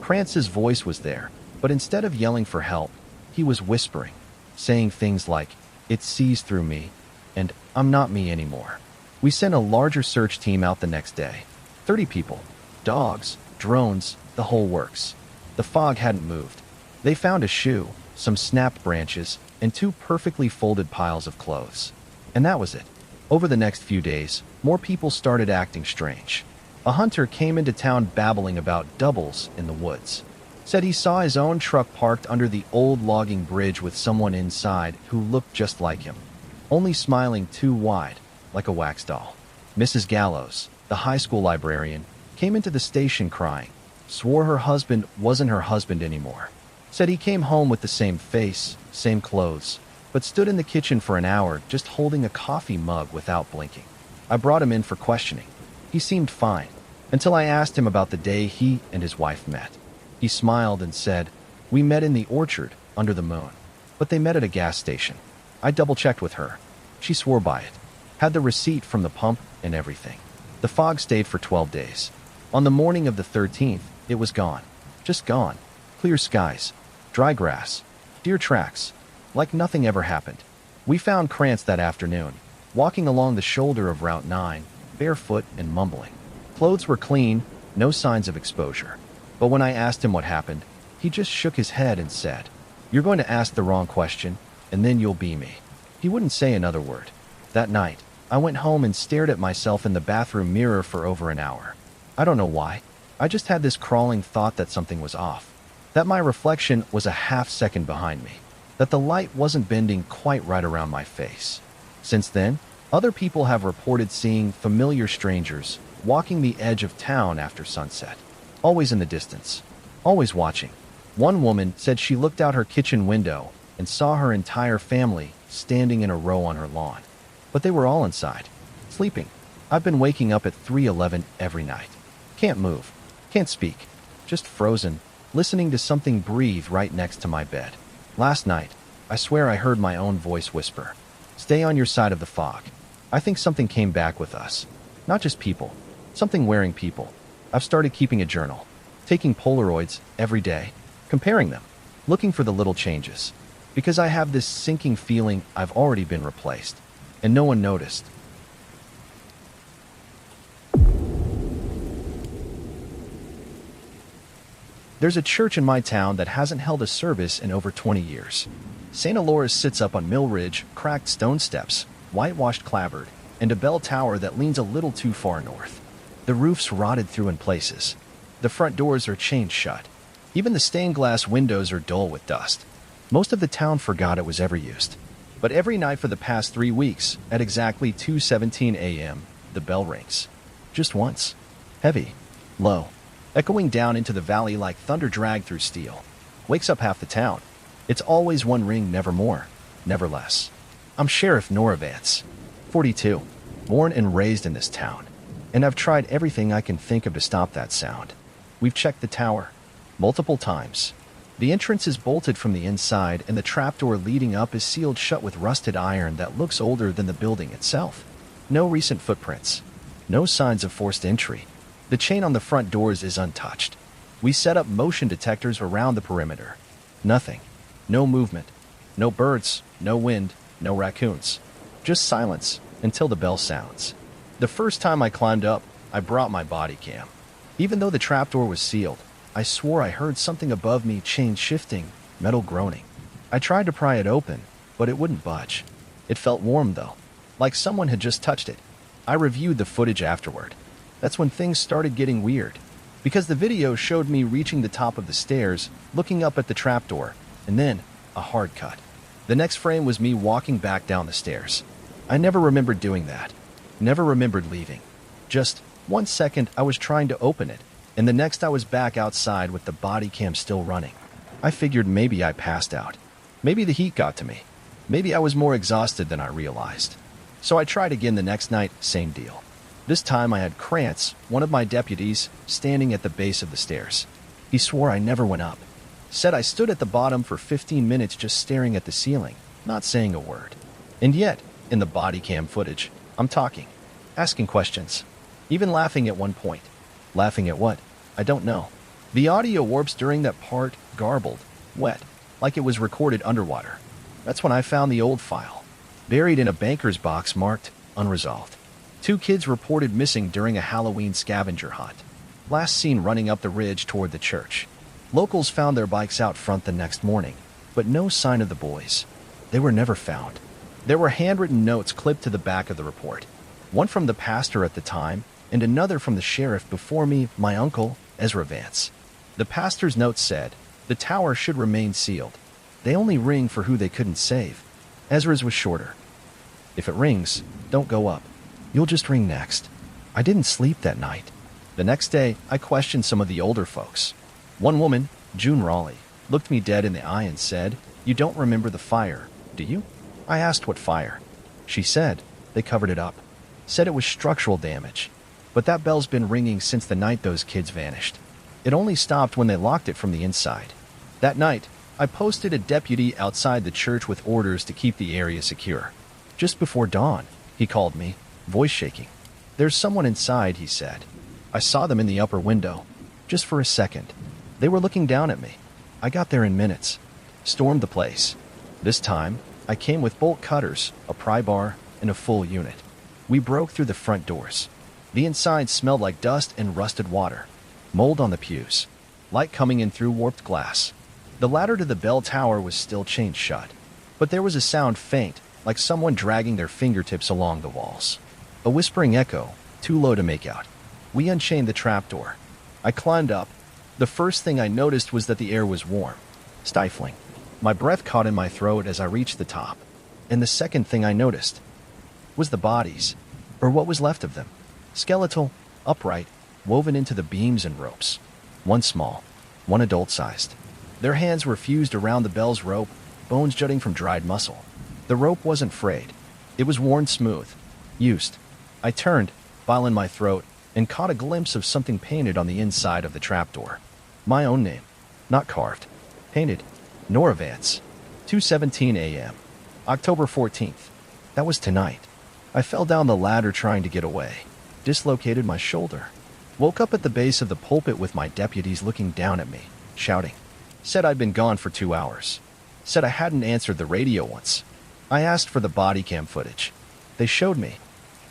Krantz's voice was there, but instead of yelling for help, he was whispering, saying things like, "It sees through me," and "I'm not me anymore." We sent a larger search team out the next day. 30 people, dogs, drones, the whole works. The fog hadn't moved. They found a shoe, some snapped branches, and 2 perfectly folded piles of clothes. And that was it. Over the next few days, more people started acting strange. A hunter came into town babbling about doubles in the woods. Said he saw his own truck parked under the old logging bridge with someone inside who looked just like him, only smiling too wide, like a wax doll. Mrs. Gallows, the high school librarian, came into the station crying, swore her husband wasn't her husband anymore. Said he came home with the same face, same clothes, but stood in the kitchen for an hour just holding a coffee mug without blinking. I brought him in for questioning. He seemed fine, until I asked him about the day he and his wife met. He smiled and said, "We met in the orchard, under the moon." But they met at a gas station. I double-checked with her. She swore by it. Had the receipt from the pump and everything. The fog stayed for 12 days. On the morning of the 13th, it was gone. Just gone. Clear skies. Dry grass. Deer tracks. Like nothing ever happened. We found Krantz that afternoon, walking along the shoulder of Route 9, barefoot and mumbling. Clothes were clean, no signs of exposure. But when I asked him what happened, he just shook his head and said, "You're going to ask the wrong question, and then you'll be me." He wouldn't say another word. That night, I went home and stared at myself in the bathroom mirror for over an hour. I don't know why. I just had this crawling thought that something was off. That my reflection was a half-second behind me. That the light wasn't bending quite right around my face. Since then, other people have reported seeing familiar strangers walking the edge of town after sunset. Always in the distance. Always watching. One woman said she looked out her kitchen window and saw her entire family standing in a row on her lawn. But they were all inside, sleeping. I've been waking up at 3:11 every night. Can't move. Can't speak. Just frozen, listening to something breathe right next to my bed. Last night, I swear I heard my own voice whisper, "Stay on your side of the fog." I think something came back with us. Not just people. Something wearing people. I've started keeping a journal. Taking Polaroids every day. Comparing them. Looking for the little changes. Because I have this sinking feeling I've already been replaced. And no one noticed. There's a church in my town that hasn't held a service in over 20 years. St. Alora's sits up on Mill Ridge, cracked stone steps, whitewashed clapboard, and a bell tower that leans a little too far north. The roof's rotted through in places. The front doors are chained shut. Even the stained glass windows are dull with dust. Most of the town forgot it was ever used. But every night for the past 3 weeks, at exactly 2:17 a.m., the bell rings. Just once. Heavy. Low. Echoing down into the valley like thunder dragged through steel. Wakes up half the town. It's always one ring, never more. Never less. I'm Sheriff Nora Vance. 42. Born and raised in this town. And I've tried everything I can think of to stop that sound. We've checked the tower. Multiple times. The entrance is bolted from the inside, and the trapdoor leading up is sealed shut with rusted iron that looks older than the building itself. No recent footprints. No signs of forced entry. The chain on the front doors is untouched. We set up motion detectors around the perimeter. Nothing. No movement. No birds. No wind. No raccoons. Just silence until the bell sounds. The first time I climbed up, I brought my body cam. Even though the trapdoor was sealed, I swore I heard something above me, chain shifting, metal groaning. I tried to pry it open, but it wouldn't budge. It felt warm though, like someone had just touched it. I reviewed the footage afterward. That's when things started getting weird. Because the video showed me reaching the top of the stairs, looking up at the trapdoor, and then a hard cut. The next frame was me walking back down the stairs. I never remembered doing that. Never remembered leaving. Just 1 second I was trying to open it, and the next I was back outside with the body cam still running. I figured maybe I passed out. Maybe the heat got to me. Maybe I was more exhausted than I realized. So I tried again the next night, same deal. This time I had Krantz, one of my deputies, standing at the base of the stairs. He swore I never went up. Said I stood at the bottom for 15 minutes just staring at the ceiling, not saying a word. And yet, in the body cam footage, I'm talking, asking questions, even laughing at one point. Laughing at what? I don't know. The audio warps during that part, garbled, wet, like it was recorded underwater. That's when I found the old file, buried in a banker's box marked unresolved. 2 kids reported missing during a Halloween scavenger hunt. Last seen running up the ridge toward the church. Locals found their bikes out front the next morning, but no sign of the boys. They were never found. There were handwritten notes clipped to the back of the report. One from the pastor at the time, and another from the sheriff before me, my uncle, Ezra Vance. The pastor's note said, "The tower should remain sealed. They only ring for who they couldn't save." Ezra's was shorter. "If it rings, don't go up. You'll just ring next." I didn't sleep that night. The next day, I questioned some of the older folks. One woman, June Raleigh, looked me dead in the eye and said, "You don't remember the fire, do you?" I asked what fire. She said, "They covered it up." Said it was structural damage. But that bell's been ringing since the night those kids vanished. It only stopped when they locked it from the inside. That night, I posted a deputy outside the church with orders to keep the area secure. Just before dawn, he called me, voice shaking. "There's someone inside," he said. I saw them in the upper window, just for a second. They were looking down at me. I got there in minutes. Stormed the place. This time, I came with bolt cutters, a pry bar, and a full unit. We broke through the front doors. The inside smelled like dust and rusted water. Mold on the pews. Light coming in through warped glass. The ladder to the bell tower was still chained shut. But there was a sound faint, like someone dragging their fingertips along the walls. A whispering echo, too low to make out. We unchained the trapdoor. I climbed up. The first thing I noticed was that the air was warm, stifling. My breath caught in my throat as I reached the top. And the second thing I noticed was the bodies, or what was left of them. Skeletal, upright, woven into the beams and ropes. One small, one adult-sized. Their hands were fused around the bell's rope, bones jutting from dried muscle. The rope wasn't frayed. It was worn smooth, used. I turned, bile in my throat, and caught a glimpse of something painted on the inside of the trapdoor. My own name, not carved. Painted, Nora Vance. 2:17 a.m. October 14th. That was tonight. I fell down the ladder trying to get away. Dislocated my shoulder. Woke up at the base of the pulpit with my deputies looking down at me, shouting. Said I'd been gone for 2 hours. Said I hadn't answered the radio once. I asked for the body cam footage. They showed me.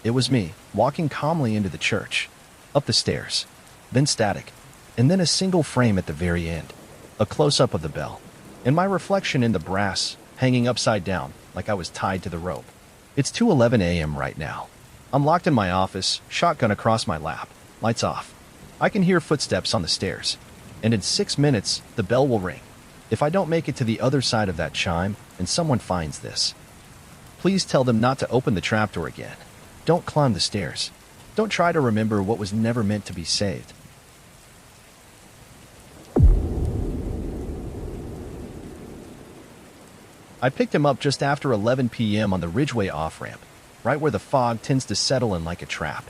It was me, walking calmly into the church. Up the stairs. Then static. And then a single frame at the very end. A close-up of the bell. And my reflection in the brass, hanging upside down, like I was tied to the rope. It's 2:11 a.m. right now. I'm locked in my office, shotgun across my lap, lights off. I can hear footsteps on the stairs. And in 6 minutes, the bell will ring. If I don't make it to the other side of that chime, and someone finds this, please tell them not to open the trapdoor again. Don't climb the stairs. Don't try to remember what was never meant to be saved. I picked him up just after 11 p.m. on the Ridgeway off-ramp, right where the fog tends to settle in like a trap.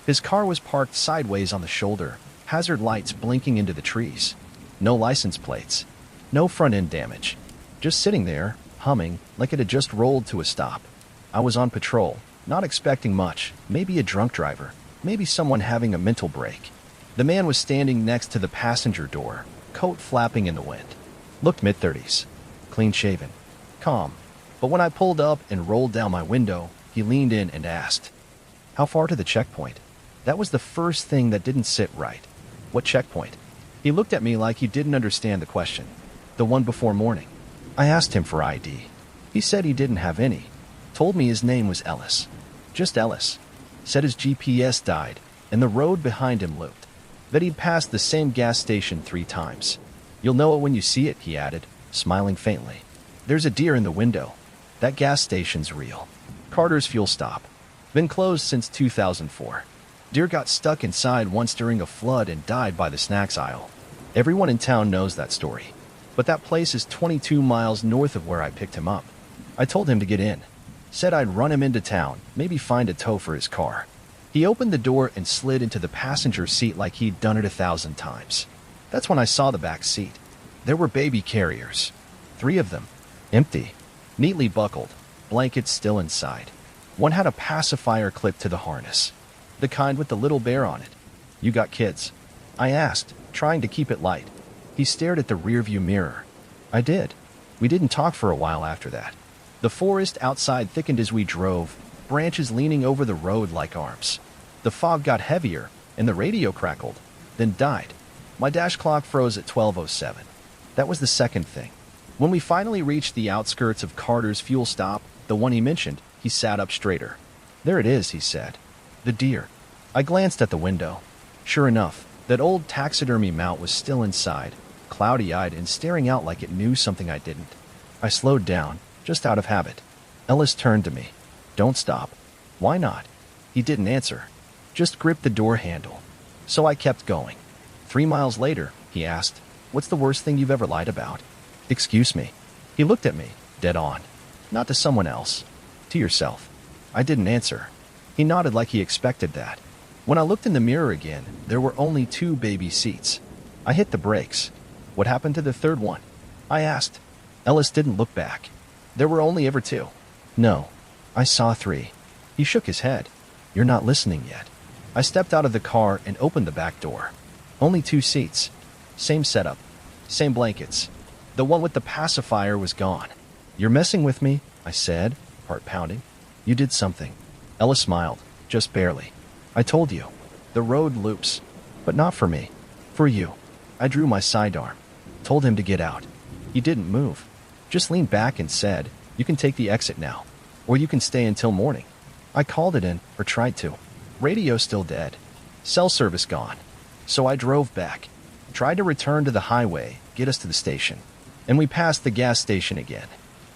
His car was parked sideways on the shoulder, hazard lights blinking into the trees. No license plates. No front-end damage. Just sitting there, humming, like it had just rolled to a stop. I was on patrol, not expecting much. Maybe a drunk driver. Maybe someone having a mental break. The man was standing next to the passenger door, coat flapping in the wind. Looked mid-30s. Clean-shaven. Calm. But when I pulled up and rolled down my window, he leaned in and asked, "How far to the checkpoint?" That was the first thing that didn't sit right. What checkpoint? He looked at me like he didn't understand the question. The one before morning. I asked him for ID. He said he didn't have any. Told me his name was Ellis. Just Ellis. Said his GPS died. and the road behind him looped. That he'd passed the same gas station 3 times. You'll know it when you see it, he added, smiling faintly. There's a deer in the window. That gas station's real. Carter's fuel stop. Been closed since 2004. Deer got stuck inside once during a flood and died by the snacks aisle. Everyone in town knows that story. But that place is 22 miles north of where I picked him up. I told him to get in. Said I'd run him into town, maybe find a tow for his car. He opened the door and slid into the passenger seat like he'd done it 1,000 times. That's when I saw the back seat. There were baby carriers. 3 of them. Empty. Neatly buckled. Blankets still inside. One had a pacifier clipped to the harness. The kind with the little bear on it. You got kids? I asked, trying to keep it light. He stared at the rearview mirror. I did. We didn't talk for a while after that. The forest outside thickened as we drove, branches leaning over the road like arms. The fog got heavier, and the radio crackled, then died. My dash clock froze at 12:07. That was the second thing. When we finally reached the outskirts of Carter's fuel stop, the one he mentioned, he sat up straighter. There it is, he said. The deer. I glanced at the window. Sure enough, that old taxidermy mount was still inside, cloudy-eyed and staring out like it knew something I didn't. I slowed down, just out of habit. Ellis turned to me. Don't stop. Why not? He didn't answer. Just gripped the door handle. So I kept going. 3 miles later, he asked, what's the worst thing you've ever lied about? Excuse me. He looked at me, dead on. Not to someone else. To yourself. I didn't answer. He nodded like he expected that. When I looked in the mirror again, there were only 2 baby seats. I hit the brakes. What happened to the third one? I asked. Ellis didn't look back. There were only ever 2. No. I saw 3. He shook his head. You're not listening yet. I stepped out of the car and opened the back door. Only 2 seats. Same setup. Same blankets. The one with the pacifier was gone. You're messing with me, I said, heart pounding. You did something. Ellis smiled, just barely. I told you. The road loops. But not for me. For you. I drew my sidearm. Told him to get out. He didn't move. Just leaned back and said, you can take the exit now. Or you can stay until morning. I called it in, or tried to. Radio still dead. Cell service gone. So I drove back. Tried to return to the highway, get us to the station. And we passed the gas station again.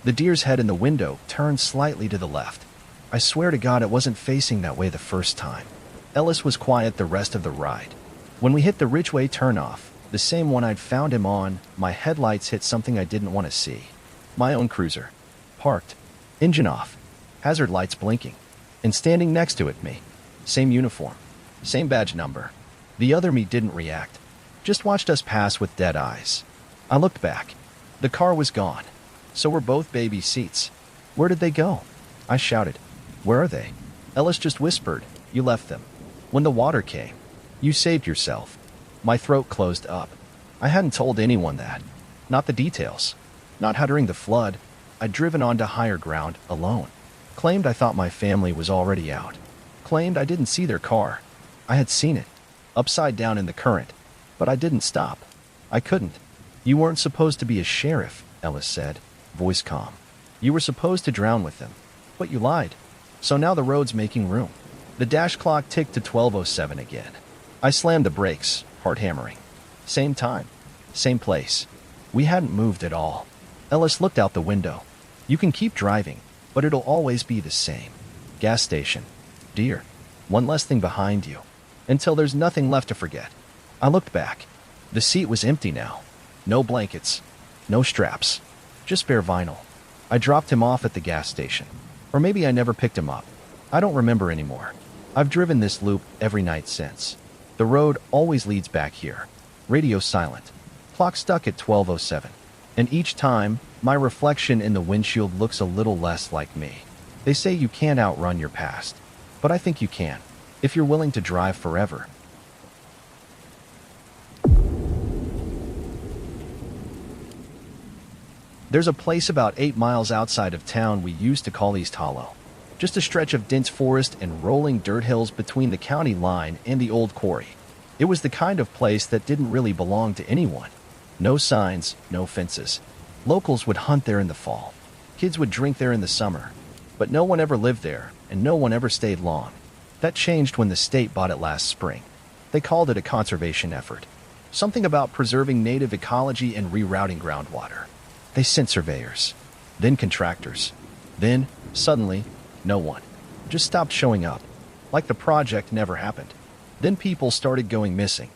The deer's head in the window turned slightly to the left. I swear to God it wasn't facing that way the first time. Ellis was quiet the rest of the ride. When we hit the Ridgeway turnoff, the same one I'd found him on, my headlights hit something I didn't want to see. My own cruiser. Parked. Engine off. Hazard lights blinking. And standing next to it, me. Same uniform. Same badge number. The other me didn't react. Just watched us pass with dead eyes. I looked back. The car was gone. So were both baby seats. Where did they go? I shouted. Where are they? Ellis just whispered. You left them. When the water came. You saved yourself. My throat closed up. I hadn't told anyone that. Not the details. Not how during the flood, I'd driven onto higher ground alone. Claimed I thought my family was already out. Claimed I didn't see their car. I had seen it. Upside down in the current. But I didn't stop. I couldn't. You weren't supposed to be a sheriff, Ellis said, voice calm. You were supposed to drown with them. But you lied. So now the road's making room. The dash clock ticked to 12:07 again. I slammed the brakes, heart hammering. Same time. Same place. We hadn't moved at all. Ellis looked out the window. You can keep driving, but it'll always be the same. Gas station. Deer. One less thing behind you. Until there's nothing left to forget. I looked back. The seat was empty now. No blankets. No straps. Just bare vinyl. I dropped him off at the gas station. Or maybe I never picked him up. I don't remember anymore. I've driven this loop every night since. The road always leads back here. Radio silent. Clock stuck at 12:07. And each time, my reflection in the windshield looks a little less like me. They say you can't outrun your past. But I think you can. If you're willing to drive forever. There's a place about 8 miles outside of town we used to call East Hollow. Just a stretch of dense forest and rolling dirt hills between the county line and the old quarry. It was the kind of place that didn't really belong to anyone. No signs, no fences. Locals would hunt there in the fall. Kids would drink there in the summer. But no one ever lived there, and no one ever stayed long. That changed when the state bought it last spring. They called it a conservation effort. Something about preserving native ecology and rerouting groundwater. They sent surveyors, then contractors. Then, suddenly, no one. Just stopped showing up. Like the project never happened. Then people started going missing.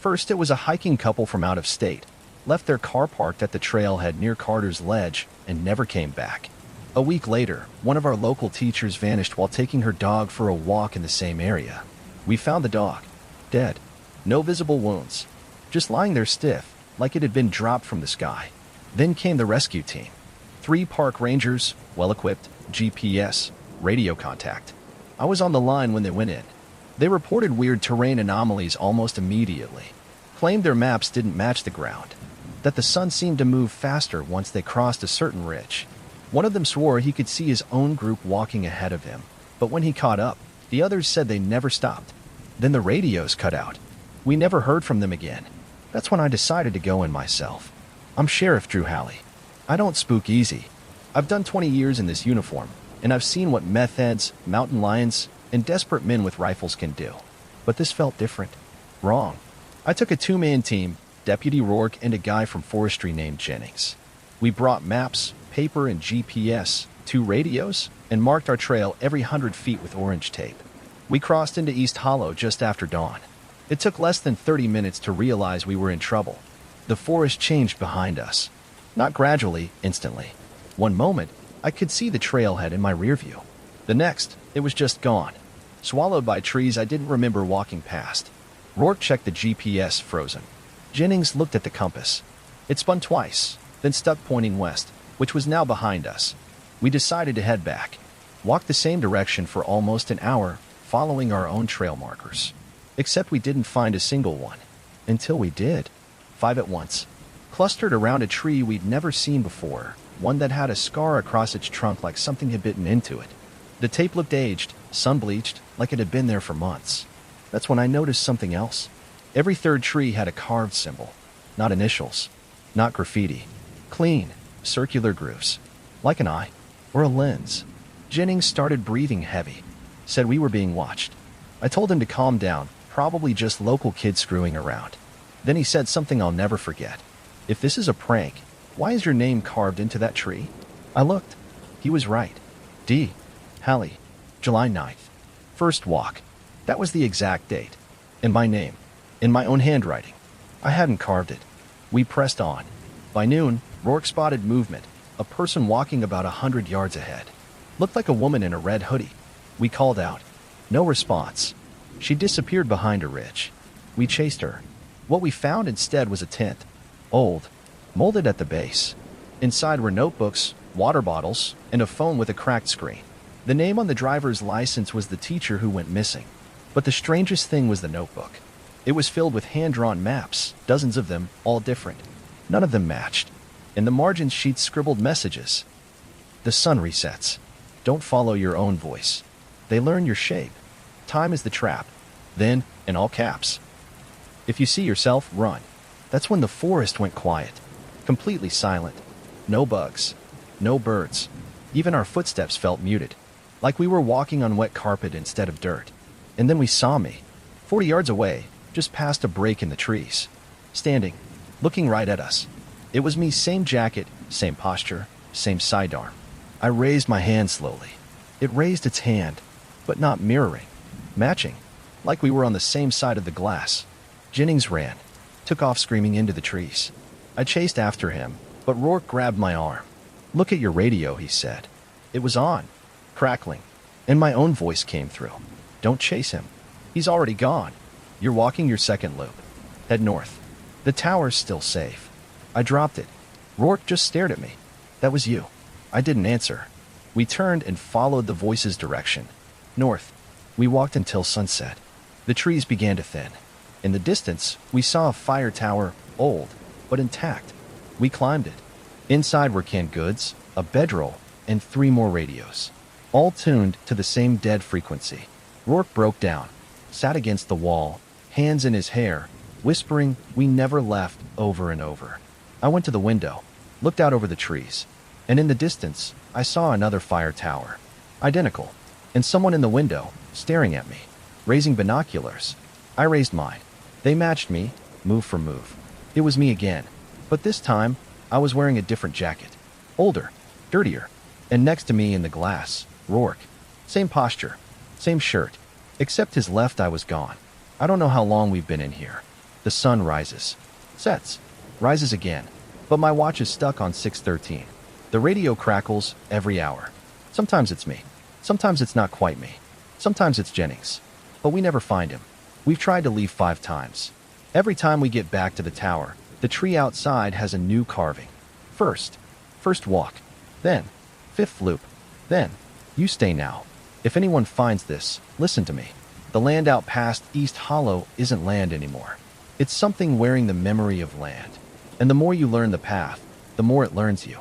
First, it was a hiking couple from out of state. Left their car parked at the trailhead near Carter's Ledge and never came back. A week later, one of our local teachers vanished while taking her dog for a walk in the same area. We found the dog. Dead. No visible wounds. Just lying there stiff, like it had been dropped from the sky. Then came the rescue team. 3 park rangers, well-equipped, GPS, radio contact. I was on the line when they went in. They reported weird terrain anomalies almost immediately. Claimed their maps didn't match the ground. That the sun seemed to move faster once they crossed a certain ridge. One of them swore he could see his own group walking ahead of him, but when he caught up, the others said they never stopped. Then the radios cut out. We never heard from them again. That's when I decided to go in myself. I'm Sheriff Drew Halley. I don't spook easy. I've done 20 years in this uniform, and I've seen what meth heads, mountain lions, and desperate men with rifles can do. But this felt different. Wrong. I took a 2-man team, Deputy Rourke and a guy from forestry named Jennings. We brought maps, paper, and GPS, 2 radios, and marked our trail every 100 feet with orange tape. We crossed into East Hollow just after dawn. It took less than 30 minutes to realize we were in trouble. The forest changed behind us. Not gradually, instantly. One moment, I could see the trailhead in my rear view. The next, it was just gone. Swallowed by trees I didn't remember walking past. Rourke checked the GPS, frozen. Jennings looked at the compass. It spun twice, then stuck pointing west, which was now behind us. We decided to head back. Walked the same direction for almost an hour, following our own trail markers. Except we didn't find a single one. Until we did. 5 at once. Clustered around a tree we'd never seen before, one that had a scar across its trunk like something had bitten into it. The tape looked aged, sun-bleached, like it had been there for months. That's when I noticed something else. Every third tree had a carved symbol. Not initials. Not graffiti. Clean, circular grooves. Like an eye. Or a lens. Jennings started breathing heavy. Said we were being watched. I told him to calm down, probably just local kids screwing around. Then he said something I'll never forget. If this is a prank, why is your name carved into that tree? I looked. He was right. D. Halley. July 9th. First walk. That was the exact date. And my name. In my own handwriting. I hadn't carved it. We pressed on. By noon, Rourke spotted movement. A person walking about 100 yards ahead. Looked like a woman in a red hoodie. We called out. No response. She disappeared behind a ridge. We chased her. What we found instead was a tent. Old. Molded at the base. Inside were notebooks, water bottles, and a phone with a cracked screen. The name on the driver's license was the teacher who went missing. But the strangest thing was the notebook. It was filled with hand-drawn maps, dozens of them, all different. None of them matched. In the margin sheets scribbled messages. The sun resets. Don't follow your own voice. They learn your shape. Time is the trap. Then, in all caps. If you see yourself, run. That's when the forest went quiet. Completely silent. No bugs. No birds. Even our footsteps felt muted. Like we were walking on wet carpet instead of dirt. And then we saw me. 40 yards away, just past a break in the trees. Standing. Looking right at us. It was me, same jacket, same posture, same sidearm. I raised my hand slowly. It raised its hand, but not mirroring. Matching. Like we were on the same side of the glass. Jennings ran. Took off screaming into the trees. I chased after him, but Rourke grabbed my arm. Look at your radio, he said. It was on. Crackling. And my own voice came through. Don't chase him. He's already gone. You're walking your second loop. Head north. The tower's still safe. I dropped it. Rourke just stared at me. That was you. I didn't answer. We turned and followed the voice's direction. North. We walked until sunset. The trees began to thin. In the distance, we saw a fire tower, old, but intact. We climbed it. Inside were canned goods, a bedroll, and 3 more radios. All tuned to the same dead frequency. Rourke broke down, sat against the wall, hands in his hair, whispering, "We never left," over and over. I went to the window, looked out over the trees, and in the distance, I saw another fire tower. Identical. And someone in the window, staring at me. Raising binoculars. I raised mine. They matched me, move for move. It was me again. But this time, I was wearing a different jacket. Older, dirtier. And next to me in the glass, Rourke. Same posture, same shirt. Except his left eye was gone. I don't know how long we've been in here. The sun rises. Sets. Rises again. But my watch is stuck on 6:13. The radio crackles every hour. Sometimes it's me. Sometimes it's not quite me. Sometimes it's Jennings. But we never find him. We've tried to leave 5 times. Every time we get back to the tower, the tree outside has a new carving. First walk. Then, 5th loop. Then, you stay now. If anyone finds this, listen to me. The land out past East Hollow isn't land anymore. It's something wearing the memory of land. And the more you learn the path, the more it learns you.